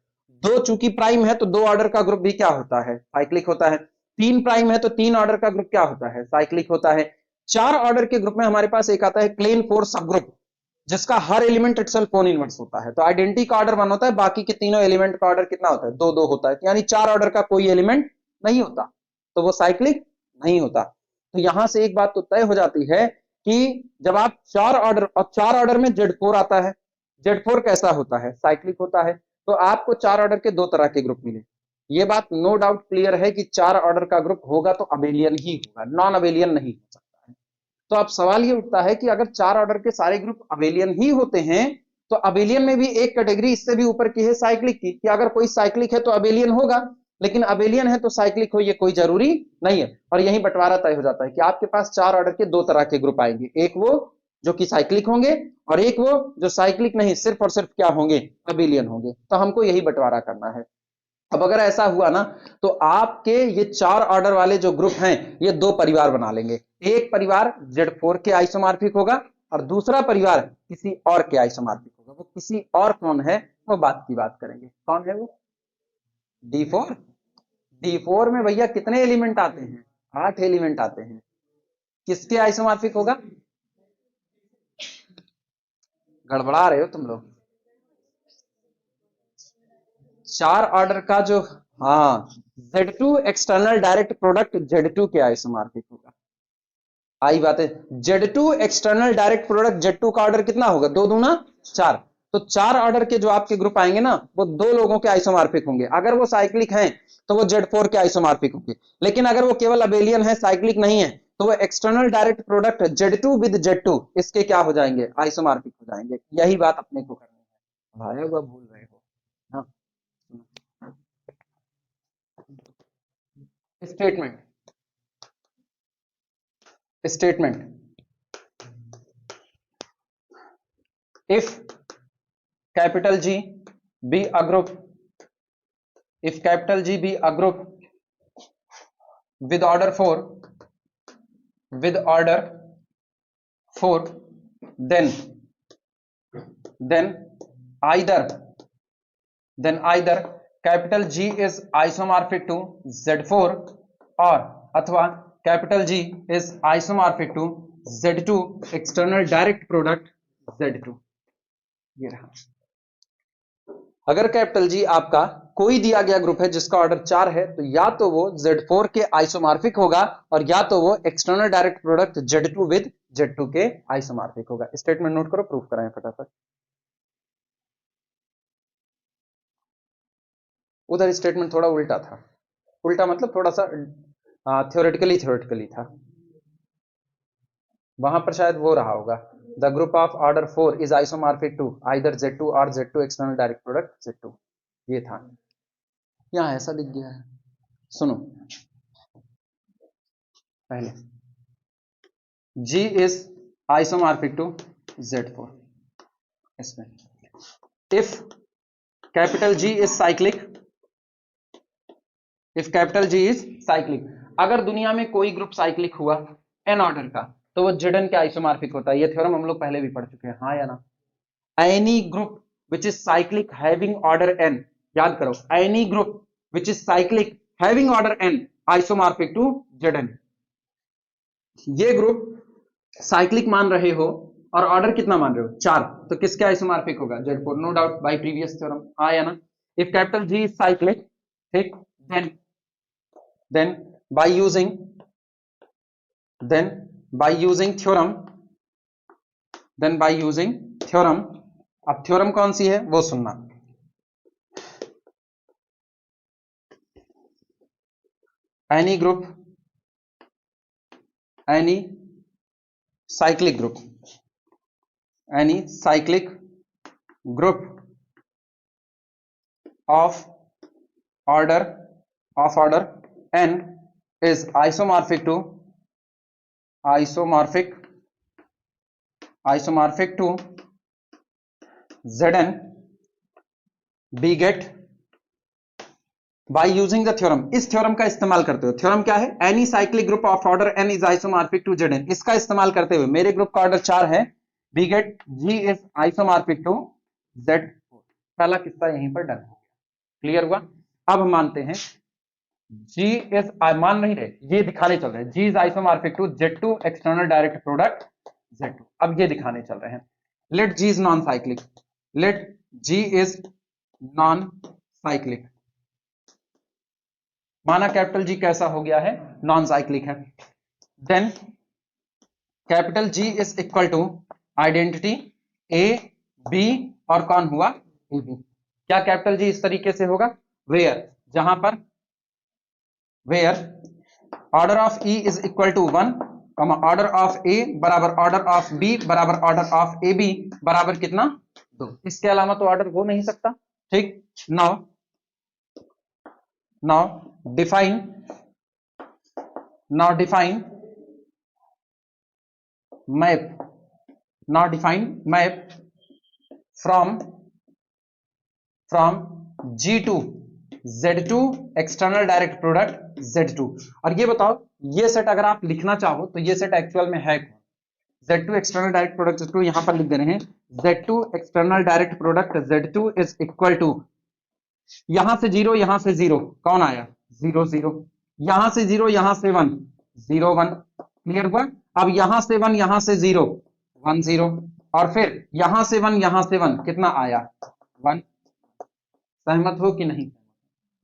2 चूंकि प्राइम है तो 2 ऑर्डर का ग्रुप भी क्या होता है, साइक्लिक होता है। 3 प्राइम है तो 3 ऑर्डर का ग्रुप क्या होता है, साइक्लिक होता है। 4 ऑर्डर के ग्रुप में हमारे पास एक आता है क्लेन 4 सब ग्रुप, जिसका हर एलिमेंट इटसेल्फ कौन इनवर्स होता है। तो आइडेंटिटी का ऑर्डर 1 होता है, बाकी के तीनों एलिमेंट का ऑर्डर कितना होता है 2 2 होता है, यानी 4 ऑर्डर का कोई एलिमेंट नहीं होता, तो वो साइक्लिक नहीं होता। तो यहां से एक बात तो तय हो जाती है कि जब आप 4 ऑर्डर, और 4 ऑर्डर में Z4 आता है, Z4 कैसा होता है, साइक्लिक होता है। तो आपको 4 ऑर्डर के 2 तरह के ग्रुप मिले, ये बात नो डाउट क्लियर है कि 4 ऑर्डर का ग्रुप होगा तो अबेलियन ही होगा, नॉन अबेलियन नहीं हो सकता है। तो अब सवाल ये उठता है कि अगर 4 ऑर्डर के सारे ग्रुप अबेलियन ही होते हैं तो अबेलियन में भी एक कैटेगरी इससे भी ऊपर की है साइक्लिक की, कि अगर कोई साइक्लिक है तो अबेलियन होगा, लेकिन अबेलियन है तो साइक्लिक हो ये कोई जरूरी नहीं है। और यही बंटवारा तय हो जाता है कि आपके पास 4 ऑर्डर के 2 तरह के ग्रुप आएंगे, एक वो जो कि साइक्लिक होंगे और एक वो जो साइक्लिक नहीं, सिर्फ और सिर्फ क्या होंगे अबेलियन होंगे। तो हमको यही बंटवारा करना है। अब अगर ऐसा हुआ ना तो आपके ये 4 ऑर्डर वाले जो ग्रुप हैं ये 2 परिवार बना लेंगे, एक परिवार Z4 के आइसोमॉर्फिक होगा और दूसरा परिवार किसी और के आइसोमॉर्फिक होगा। वो किसी और कौन है वो बात की बात करेंगे, कौन है वो D4। D4 में भैया कितने एलिमेंट आते हैं, 8 एलिमेंट आते हैं, किसके आइसोमॉर्फिक होगा, गड़बड़ा रहे हो तुम लोग, 4 ऑर्डर का जो, हाँ Z2 external direct product Z2 के आइसोमॉर्फिक होगा। आई बात है, Z2 external direct product Z2 का ऑर्डर कितना होगा 2 दूना 4। तो 4 ऑर्डर के जो आपके ग्रुप आएंगे ना वो 2 लोगों के आइसोमॉर्फिक होंगे, अगर वो साइक्लिक हैं तो वो Z4 के आइसोमॉर्फिक होंगे, लेकिन अगर वो केवल अबेलियन है साइक्लिक नहीं है तो वो external direct product Z2 with Z2 इसके क्या हो जाएंगे आइसोमॉर्फिक हो जाएंगे। यही बात अपने को करनी है, भाई वो भूल रहे हो। हाँ, statement if capital G be a group, if capital G be a group with order 4, with order 4, then either capital G is isomorphic to Z4 or अथवा capital G is isomorphic to Z2 external direct product Z2। ये रहा। अगर capital G आपका कोई दिया गया group है जिसका ऑर्डर 4 है तो या तो वो Z4 के आइसोमॉर्फिक होगा और या तो वो external direct product Z2 with Z2 के आइसोमॉर्फिक होगा। स्टेटमेंट नोट करो, प्रूफ कराएं फटाफट। उधर स्टेटमेंट थोड़ा उल्टा था, उल्टा मतलब थोड़ा सा थ्योरेटिकली था, वहां पर शायद वो रहा होगा, the group of order 4 is isomorphic to either Z2 और Z2 external direct product Z2, ये था। यहां ऐसा दिख गया है। सुनो पहले, G is isomorphic to Z4 इसमें, if capital G is cyclic, if capital G is cyclic, अगर दुनिया में कोई ग्रुप साइक्लिक हुआ n ऑर्डर का तो वो Zn के आइसोमॉर्फिक होता है। ये थ्योरम हम लोग पहले भी पढ़ चुके हैं, हाँ या ना। Any group which is cyclic having order n, याद करो, any group which is cyclic having order n isomorphic to Zn। ये ग्रुप साइक्लिक मान रहे हो और ऑर्डर कितना मान रहे हो 4, तो किसके आइसोमॉर्फिक होगा Z4, no doubt by previous theorem, हाँ या ना। If capital G is cyclic, ठीक, then by using theorem, अब थ्योरम कौन सी है वो सुनना। any cyclic group of order n is isomorphic to Zn beget by using the theorem। इस थ्योरम का इस्तेमाल करते हुए, थ्योरम क्या है, any cyclic group of order n is isomorphic to Zn, इसका इस्तेमाल करते हुए मेरे ग्रुप का ऑर्डर 4 है, beget G is isomorphic to Z4। पहला किस्सा यहीं पर डन हो गया, क्लियर हुआ। अब हम मानते हैं G इज, मान नहीं रहे, ये दिखाने चल रहे हैं, G is isomorphic to Z2 external direct product Z2। अब ये दिखाने चल रहे हैं, let G is non cyclic, let G is non cyclic, माना कैपिटल G कैसा हो गया है, नॉन साइक्लिक है, then capital G is equal to identity A B और कौन हुआ AB। क्या कैपिटल G इस तरीके से होगा, वेयर, जहां पर where order of E is equal to 1, order of A बराबर ऑर्डर ऑफ B बराबर ऑर्डर ऑफ AB बराबर कितना 2, इसके अलावा तो ऑर्डर हो नहीं सकता, ठीक। now define map from G to Z2 external direct product Z2। और ये बताओ, ये सेट अगर आप लिखना चाहो तो ये सेट एक्चुअल में है Z2 external direct product Z2, यहां पर लिख दे रहे हैं Z2 external direct product Z2 is equal to, यहां से 0 यहां से 0 कौन आया 0 0, यहां से 0 यहां से 1 0 1, क्लियर हुआ। अब यहां से 1 यहां से 0 1 0, और फिर यहां से 1 यहां से 1 कितना आया 1। सहमत हो कि नहीं,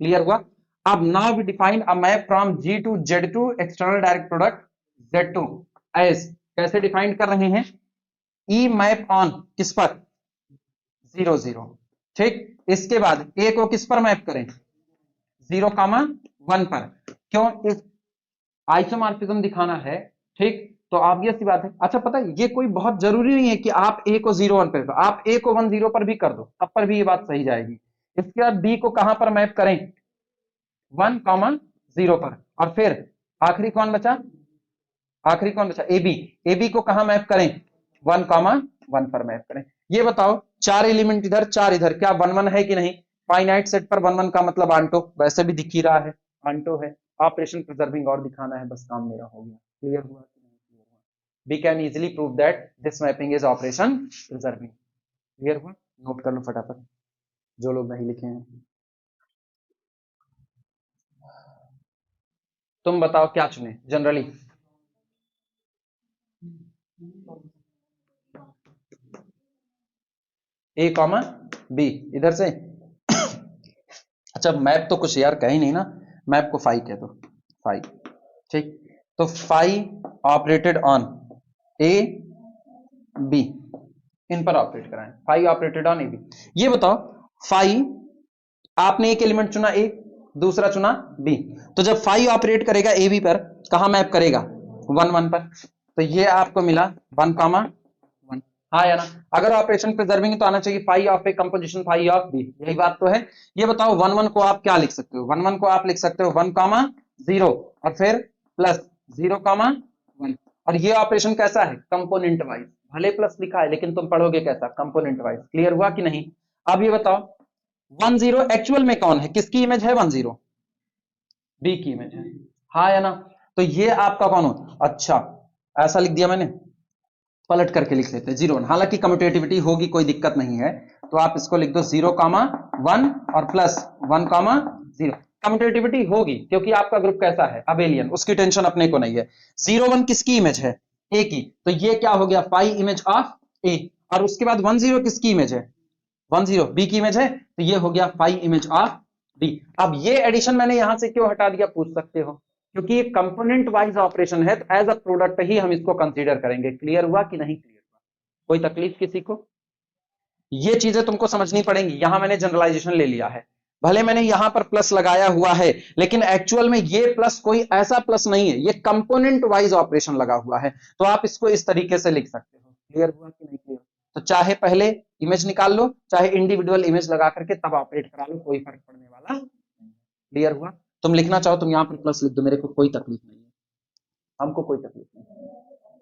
क्लियर हुआ। अब now we define a map from G to Z2 external direct product Z2 as, कैसे डिफाइन कर रहे हैं, E मैप ऑन किस पर 0 0, ठीक। इसके बाद A को किस पर मैप करें 0 1 पर, क्यों, इस आइसोमॉर्फिज्म दिखाना है, ठीक। तो ऑब्वियस सी बात है। अच्छा पता है, ये कोई बहुत जरूरी नहीं है कि आप A को 0 1 पर, आप A को 1 0 पर भी कर दो, तब पर भी ये बात सही जाएगी। इसके बाद B को कहां पर मैप करें 1 0 पर, और फिर आखिरी कौन बचा AB को कहां मैप करें 1 1 पर मैप करें। ये बताओ, 4 एलिमेंट इधर 4 इधर, क्या 1 1 है कि नहीं, फाइनाइट सेट पर 1 1 का मतलब आंटो, वैसे भी दिख ही रहा है आंटो है, ऑपरेशन प्रिजर्विंग और दिखाना है, बस काम मेरा हो गया, क्लियर हुआ। We can easily prove that this mapping is operation preserving. Clear हुआ? नोट कर लो फटाफट जो लोग नहीं लिखे हैं। तुम बताओ क्या चुने जनरली? ए कॉमा बी इधर से। अच्छा मैप तो कुछ यार कह ही नहीं ना, मैप को फाई कह दो, फाई। ठीक, तो phi operated on A B, इन पर ऑपरेट कराएं। Phi operated on A B. ये बताओ फाई आपने एक एलिमेंट चुना ए, दूसरा चुना बी, तो जब फाई ऑपरेट करेगा ए बी पर कहां मैप करेगा? 1 1 पर। तो ये आपको मिला 1 कॉमा 1। हाँ या ना? अगर ऑपरेशन प्रिजर्विंग तो आना चाहिए phi of A composition phi of B, यही बात तो है। ये बताओ 1 1 को आप क्या लिख सकते हो? 1 1 को आप लिख सकते हो 1 कॉमा 0 और फिर प्लस 0 कॉमा 1। और ये ऑपरेशन कैसा है? Component wise. भले प्लस लिखा है लेकिन तुम पढ़ोगे कैसा? Component wise. क्लियर हुआ कि नहीं? अब ये बताओ 1 0 एक्चुअल में कौन है? किसकी इमेज है 1 0? बी की इमेज है। हाँ या ना? तो ये आपका कौन हो? अच्छा ऐसा लिख दिया मैंने, पलट करके लिख लेते हैं 0 1। हालांकि कम्यूटेटिविटी होगी, कोई दिक्कत नहीं है, तो आप इसको लिख दो 0 कॉमा 1 और प्लस 1 कॉमा 0। कम्यूटेटिविटी होगी क्योंकि आपका ग्रुप कैसा है? अबेलियन, उसकी टेंशन अपने को नहीं है। 0 1 किसकी इमेज है? ए की, तो ये क्या हो गया? फाई इमेज ऑफ ए। और उसके बाद 1 0 किसकी इमेज है? 1 0 बी की इमेज है, तो ये हो गया फाई इमेज ऑफ बी। अब ये एडिशन मैंने यहां से क्यों हटा दिया पूछ सकते हो? क्योंकि ये कंपोनेंट वाइज ऑपरेशन है, तो एज अ प्रोडक्ट ही हम इसको कंसीडर करेंगे। क्लियर हुआ कि नहीं क्लियर हुआ? कोई तकलीफ किसी को? ये चीजें तुमको समझनी पड़ेंगी। यहां मैंने जनरलाइजेशन ले लिया है, भले मैंने यहां पर प्लस लगाया हुआ है लेकिन एक्चुअल में ये प्लस कोई ऐसा प्लस नहीं है, ये कंपोनेंट वाइज ऑपरेशन लगा हुआ है, तो आप इसको इस तरीके से लिख सकते हो। क्लियर हुआ कि नहीं क्लियर? तो चाहे पहले इमेज निकाल लो, चाहे इंडिविजुअल इमेज लगा करके तब ऑपरेट करा लो, कोई फर्क पड़ने वाला नहीं। क्लियर हुआ? तुम लिखना चाहो तुम यहां पर प्लस लिख दो, मेरे को कोई तकलीफ नहीं है, हमको कोई तकलीफ नहीं।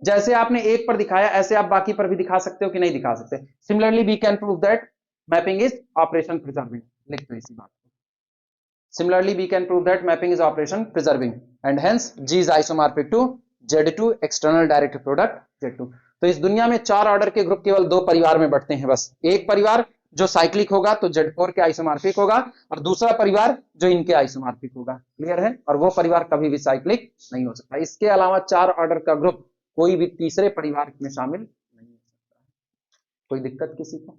जैसे आपने एक पर दिखाया ऐसे आप बाकी पर भी दिखा सकते हो कि नहीं दिखा सकते? Similarly we can prove that mapping is operation preserving. लिख दो इसी बात को। Similarly, we can prove that mapping is operation preserving and hence G is isomorphic to Z2 external direct product Z2। तो इस दुनिया में 4 ऑर्डर के ग्रुप केवल 2 परिवार में बढ़ते हैं बस। एक परिवार जो साइक्लिक होगा तो Z4 के आइसोमॉर्फिक होगा, और दूसरा परिवार जो इनके आइसोमॉर्फिक होगा। क्लियर है? और वो परिवार कभी भी साइक्लिक नहीं हो सकता। इसके अलावा 4 ऑर्डर का ग्रुप कोई भी तीसरे परिवार में शामिल नहीं हो सकता। कोई दिक्कत किसी को?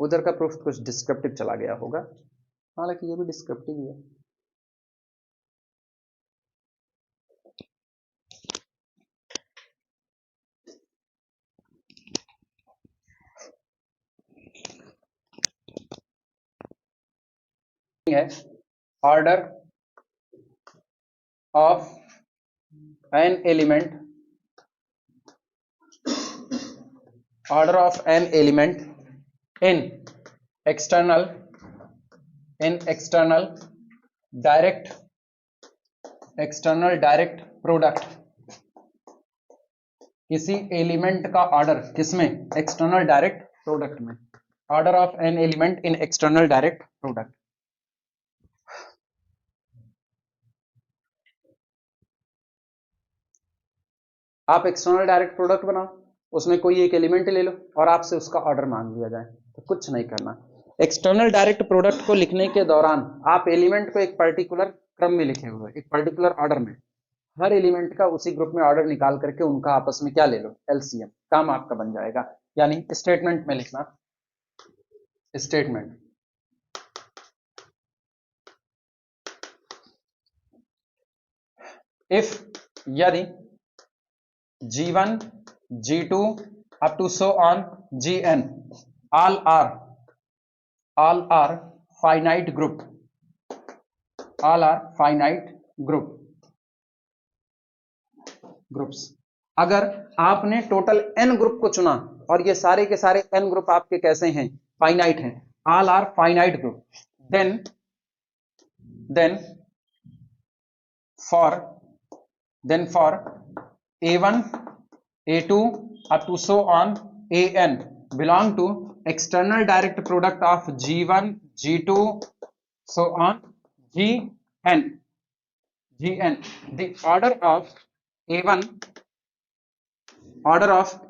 उधर का प्रूफ कुछ डिस्क्रिप्टिव चला गया होगा, हालांकि ये भी डिस्क्रिप्टिव ही है। है order of an element, order of an element in external direct product. किसी एलिमेंट का ऑर्डर किसमें? एक्सटर्नल डायरेक्ट प्रोडक्ट में। Order of an element in external direct product. आप एक्सटर्नल डायरेक्ट प्रोडक्ट बनाओ, उसमें कोई एक एलिमेंट ले लो और आपसे उसका ऑर्डर मांग लिया जाए, तो कुछ नहीं करना। एक्सटर्नल डायरेक्ट प्रोडक्ट को लिखने के दौरान आप एलिमेंट को एक पर्टिकुलर क्रम में लिखे हुए, एक पर्टिकुलर ऑर्डर में, हर एलिमेंट का उसी ग्रुप में ऑर्डर निकाल करके उनका आपस में क्या ले लो? एलसीएम। काम आपका बन जाएगा। यानी स्टेटमेंट में लिखना, स्टेटमेंट इफ यदि G1 G2 up to so on Gn all are finite group, all are finite groups। अगर आपने टोटल n ग्रुप को चुना और ये सारे के सारे n ग्रुप आपके कैसे हैं? फाइनाइट हैं, all are finite group, then for A1 A2 up to so on An belong to external direct product of G1, G2, so on Gn. The order of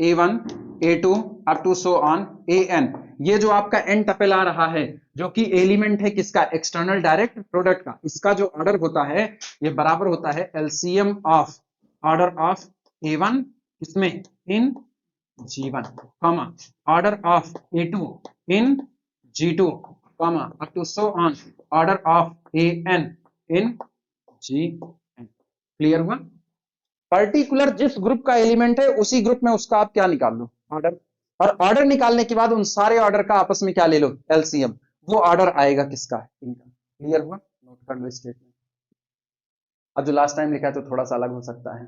A1, A2 up to so on An. ये जो आपका n टपेल आ रहा है जो कि element है किसका, external direct product का, इसका जो ऑर्डर होता है ये बराबर होता है LCM of order of A1 इसमें in G1 comma order of A2 in G2 comma up to so on order of An in Gn। Clear हुआ? पर्टिकुलर जिस ग्रुप का एलिमेंट है उसी ग्रुप में उसका आप क्या निकाल लो, ऑर्डर, और ऑर्डर निकालने के बाद उन सारे ऑर्डर का आपस में क्या ले लो, एलसीएम, वो ऑर्डर आएगा किसका, इनका। क्लियर हुआ? नोट कर लो स्टेटमेंट। अब जो लास्ट टाइम लिखा है तो थोड़ा सा अलग हो सकता है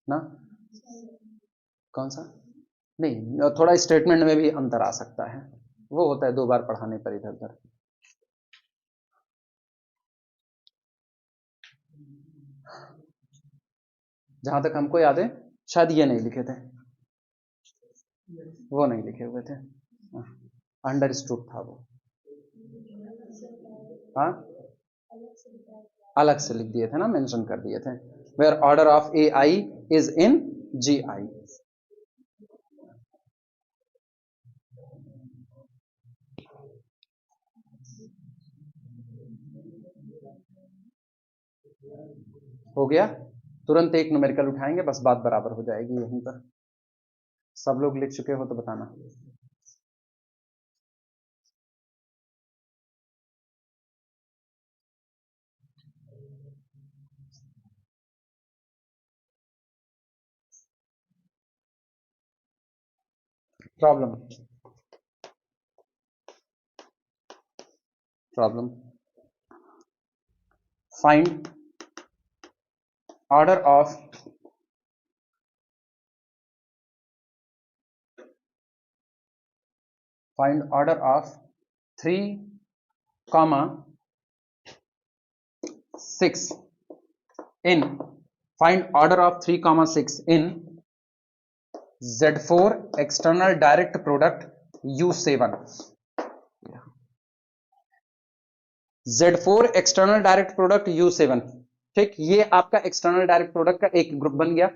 ना, कौन सा, नहीं थोड़ा स्टेटमेंट में भी अंतर आ सकता है, वो होता है 2 बार पढ़ाने पर इधर उधर। जहां तक हमको याद है शायद ये नहीं लिखे थे, वो नहीं लिखे हुए थे, अंडरस्टूड था वो, हाँ अलग से लिख दिए थे ना, मेंशन कर दिए थे, where order of A I is in G I. हो गया? तुरंत एक न्यूमेरिकल उठाएंगे, बस बात बराबर हो जाएगी यहीं पर। सब लोग लिख चुके हो तो बताना। Problem find order of three comma 6 in find order of 3,6 in Z4 external direct product U7। Z4 external direct product U7, ठीक, ये आपका एक्सटर्नल डायरेक्ट प्रोडक्ट का एक ग्रुप बन गया।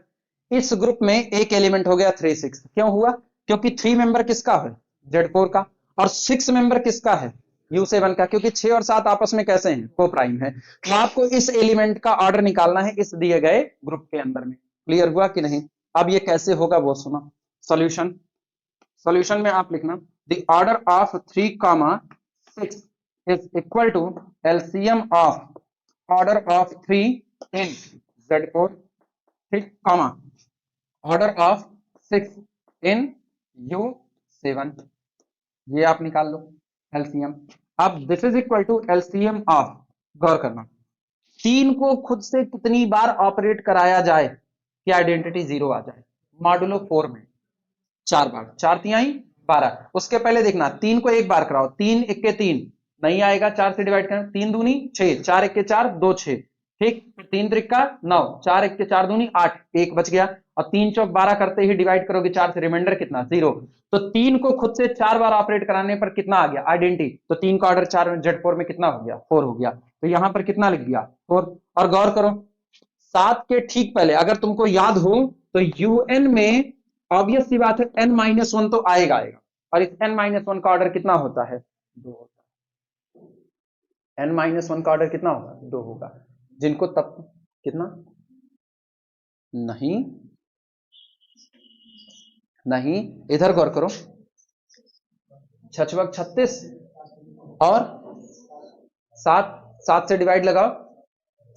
इस ग्रुप में एक एलिमेंट हो गया 3, 6। क्यों हुआ? क्योंकि 3 मेंबर किसका है, Z4 का, और 6 मेंबर किसका है, U7 का, क्योंकि 6 और 7 आपस में कैसे हैं, को प्राइम है। तो आपको इस एलिमेंट का ऑर्डर निकालना है इस दिए गए ग्रुप के अंदर में। क्लियर हुआ कि नहीं? अब ये कैसे होगा वो सुनो। सॉल्यूशन में आप लिखना the order of 3,6 is equal to LCM of order of 3 in Z4, ठीक, comma order of 6 in U7, ये आप निकाल लो LCM। अब this is equal to LCM of, गौर करना, 3 को खुद से कितनी बार ऑपरेट कराया जाए कि आइडेंटिटी 0 आ जाए, मॉडुलो 4 में 4 बार, 4 तिहाई 12। उसके पहले देखना 3 को एक बार कराओ, 3 1 के 3 नहीं आएगा, 4 से डिवाइड करना, 3 दूनी 6, 4 1 के 4 2 6, ठीक, 3 त्रिका 9, 4 1 के 4 दूनी 8, 1 बच गया, और 3 चौक 12 करते ही डिवाइड करोगे 4 से, रिमाइंडर कितना 0। तो 3 को खुद से 4 बार ऑपरेट कराने पर कितना आ गया, आइडेंटिटी, तो 3 का ऑर्डर 4 Z4 में कितना हो गया, 4 हो गया। तो यहां पर कितना लिख दिया, 4। और गौर करो 7 के ठीक पहले अगर तुमको याद हो तो UN में ऑब्वियस सी बात है n-1 तो आएगा, और इस n-1 का ऑर्डर कितना होता है, 2 होता है। n-1 का ऑर्डर कितना होगा, 2 होगा। जिनको तब कितना, नहीं इधर गौर करो, 6 36 और 7 से डिवाइड लगाओ,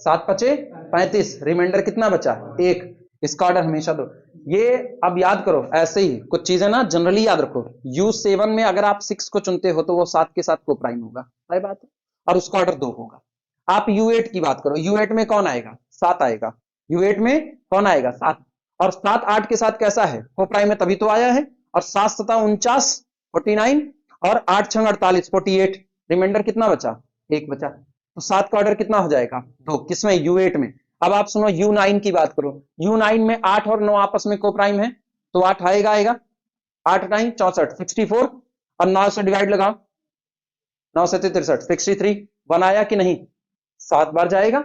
7 5 35, रिमाइंडर कितना बचा, 1। इसका ऑर्डर हमेशा 2। ये अब याद करो, ऐसे ही कुछ चीजें ना जनरली याद रखो। U7 में अगर आप 6 को चुनते हो तो वो 7 के साथ को प्राइम होगा, सही बात है, और उसका ऑर्डर 2 होगा। आप U8 की बात करो, U8 में कौन आएगा, 7 आएगा, U8 में कौन आएगा, 7, और 7 8 के साथ कैसा है, को प्राइम है, तभी तो आया है। और 7 7 49 49, और 8 6 48 48, रिमाइंडर कितना बचा, 1 बचा। तो 7 का ऑर्डर कितना हो जाएगा, 2, किसमें, U8 में। अब आप सुनो U9 की बात करो, U9 में 8 और 9 आपस में को प्राइम है, तो 8 आएगा, 8 9 64, 64 और 9 से डिवाइड लगाओ, 9 से 63, 63 1 आया कि नहीं, 7 बार जाएगा।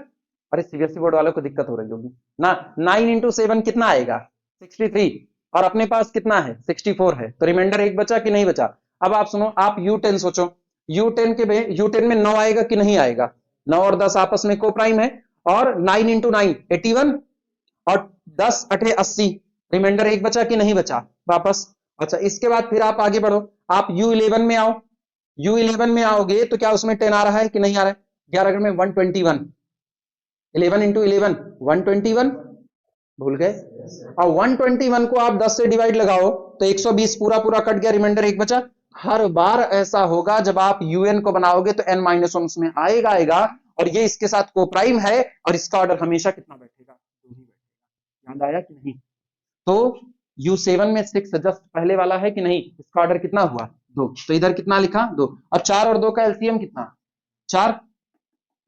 अरे सीबीएसई बोर्ड वालों को दिक्कत हो रही होगी ना। 9 इंटू 7 कितना आएगा 63, और अपने पास कितना है 64 है, तो रिमाइंडर एक बचा कि नहीं बचा। अब आप सुनो, आप U10 सोचो, U10 में 9 आएगा कि नहीं आएगा, 9 और 10 आपस में को प्राइम है, और 9 इंटू 9 81, और 10 8 80, रिमाइंडर एक बचा कि नहीं बचा वापस। अच्छा इसके बाद फिर आप आगे बढ़ो, आप U11 में आओ, U11 में आओगे तो क्या उसमें 10 आ रहा है कि नहीं आ रहा है, 11 में 121, 11 इंटू 11 121, भूल गए। और 121 को आप 10 से डिवाइड लगाओ तो 120 पूरा पूरा कट गया, रिमाइंडर एक बचा। हर बार ऐसा होगा जब आप यूएन को बनाओगे तो n-1 उसमें आएगा, और ये इसके साथ कोप्राइम है, और इसका ऑर्डर हमेशा कितना बैठेगा, याद आया कि नहीं। तो U7 में 6 जस्ट पहले वाला है कि नहीं, इसका ऑर्डर कितना हुआ 2, तो इधर कितना लिखा 2, और 4 और 2 का एलसीएम कितना 4,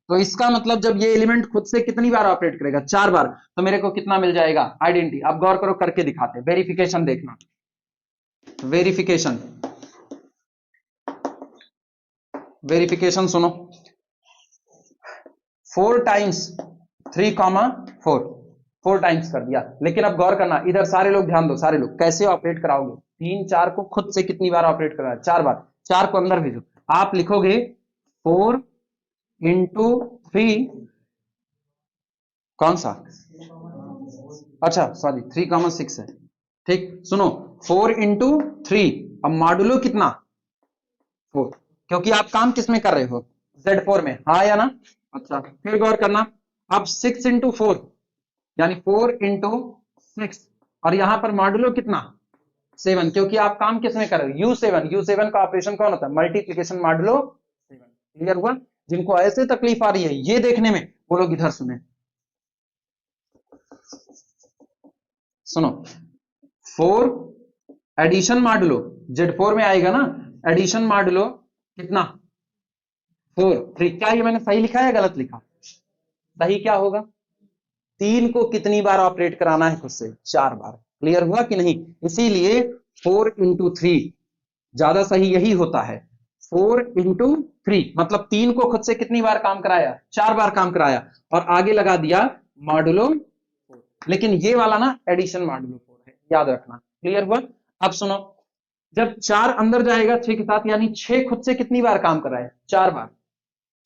तो इसका मतलब जब ये एलिमेंट खुद से कितनी बार ऑपरेट करेगा 4 बार, तो मेरे को कितना मिल जाएगा आइडेंटिटी। अब गौर करो, करके दिखाते, वेरिफिकेशन देखना, वेरिफिकेशन सुनो, 4 टाइम्स 3,4 टाइम्स कर दिया, लेकिन अब गौर करना, इधर सारे लोग ध्यान दो, सारे लोग कैसे ऑपरेट कराओगे, 3 4 को खुद से कितनी बार ऑपरेट करा 4 बार, 4 को अंदर भेजो, आप लिखोगे 4 इंटू 3, कौन सा, अच्छा सॉरी 3,6 है, ठीक सुनो, 4 इंटू 3, अब मॉडुलो कितना 4, क्योंकि आप काम किसमें कर रहे हो Z4 में, हाँ या ना। अच्छा फिर गौर करना, अब 6 इंटू 4 यानी 4 इंटू 6, और यहां पर मॉडुलो कितना 7, क्योंकि आप काम किसमें कर रहे हो U7 का ऑपरेशन कौन होता है मल्टीप्लीकेशन मॉडुलो 7। क्लियर हुआ, जिनको ऐसे तकलीफ आ रही है ये देखने में वो लोग इधर सुने, सुनो 4 एडिशन मॉडुलो Z4 में आएगा ना, एडिशन मॉडुलो कितना 4 3, क्या ये मैंने सही लिखा है या गलत लिखा, सही क्या होगा, 3 को कितनी बार ऑपरेट कराना है खुद से 4 बार। क्लियर हुआ कि नहीं, इसीलिए 4 इंटू 3 ज्यादा सही यही होता है, 4 इंटू 3 मतलब 3 को खुद से कितनी बार काम कराया 4 बार काम कराया, और आगे लगा दिया मॉडुलो 4, लेकिन ये वाला ना एडिशन मॉडुलो 4 है, याद रखना। क्लियर हुआ, अब सुनो, जब 4 अंदर जाएगा 6 के साथ, यानी 6 खुद से कितनी बार काम कर रहा है 4 बार,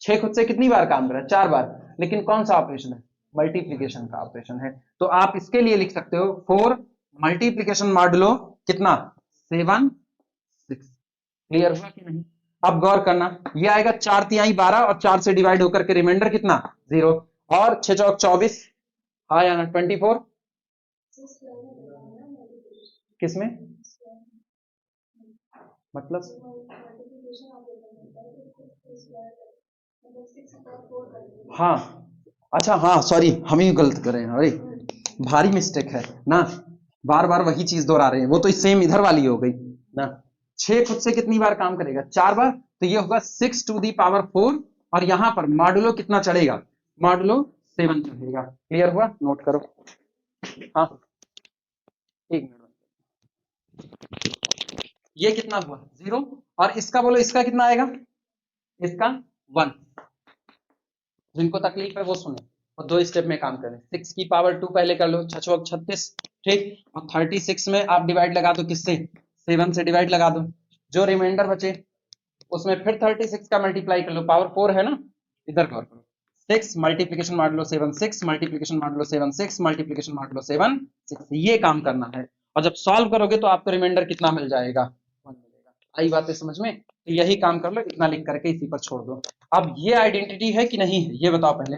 6 खुद से कितनी बार काम कर रहा है 4 बार, लेकिन कौन सा ऑपरेशन है मल्टीप्लीकेशन का ऑपरेशन है, तो आप इसके लिए लिख सकते हो 4 मल्टीप्लीकेशन मॉडुलो कितना 7 6। क्लियर हुआ कि नहीं, अब गौर करना, ये आएगा 4 तिहाई 12, और 4 से डिवाइड होकर के रिमाइंडर कितना 0, और 6 चौक 24, हाँ या ना 24, किसमें मतलब, हाँ अच्छा हाँ सॉरी हम ही गलत कर रहे हैं, अरे भारी मिस्टेक है ना, बार बार वही चीज दोहरा रहे हैं, वो तो सेम इधर वाली हो गई ना। 6 खुद से कितनी बार काम करेगा 4 बार, तो ये होगा 6 टू दी पावर 4, और यहां पर मॉडुलो कितना चढ़ेगा मॉडुलो 7 चढ़ेगा। क्लियर हुआ, नोट करो, हाँ 1 मिनट, ये कितना हुआ 0, और इसका बोलो इसका कितना आएगा, इसका 1, जिनको तकलीफ है वो सुने और 2 स्टेप में काम करें। 6 की पावर 2 पहले कर लो, 6 36, ठीक, और 36 में आप डिवाइड लगा दो किससे 7 से डिवाइड लगा दो, जो रिमाइंडर बचे उसमें फिर 36 का मल्टीप्लाई कर लो, पावर 4 है ना, इधर गौर करो, 6 multiplication modulo 7 6 multiplication modulo 7 6 multiplication modulo 7 6, ये काम करना है, और जब सॉल्व करोगे तो आपको रिमाइंडर कितना मिल जाएगा 1 मिलेगा। आई बातें समझ में, तो यही काम कर लो, इतना लिख करके इसी पर छोड़ दो। अब ये आइडेंटिटी है कि नहीं है ये बताओ पहले,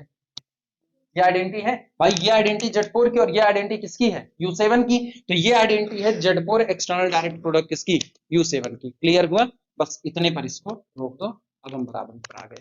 ये आइडेंटिटी है भाई, ये आइडेंटिटी Z4 की, और ये आइडेंटिटी किसकी है U7 की, तो ये आइडेंटिटी है Z4 एक्सटर्नल डायरेक्ट प्रोडक्ट किसकी U7 की। क्लियर हुआ, बस इतने पर इसको रोक दो, अब हम बराबर पर आ गए।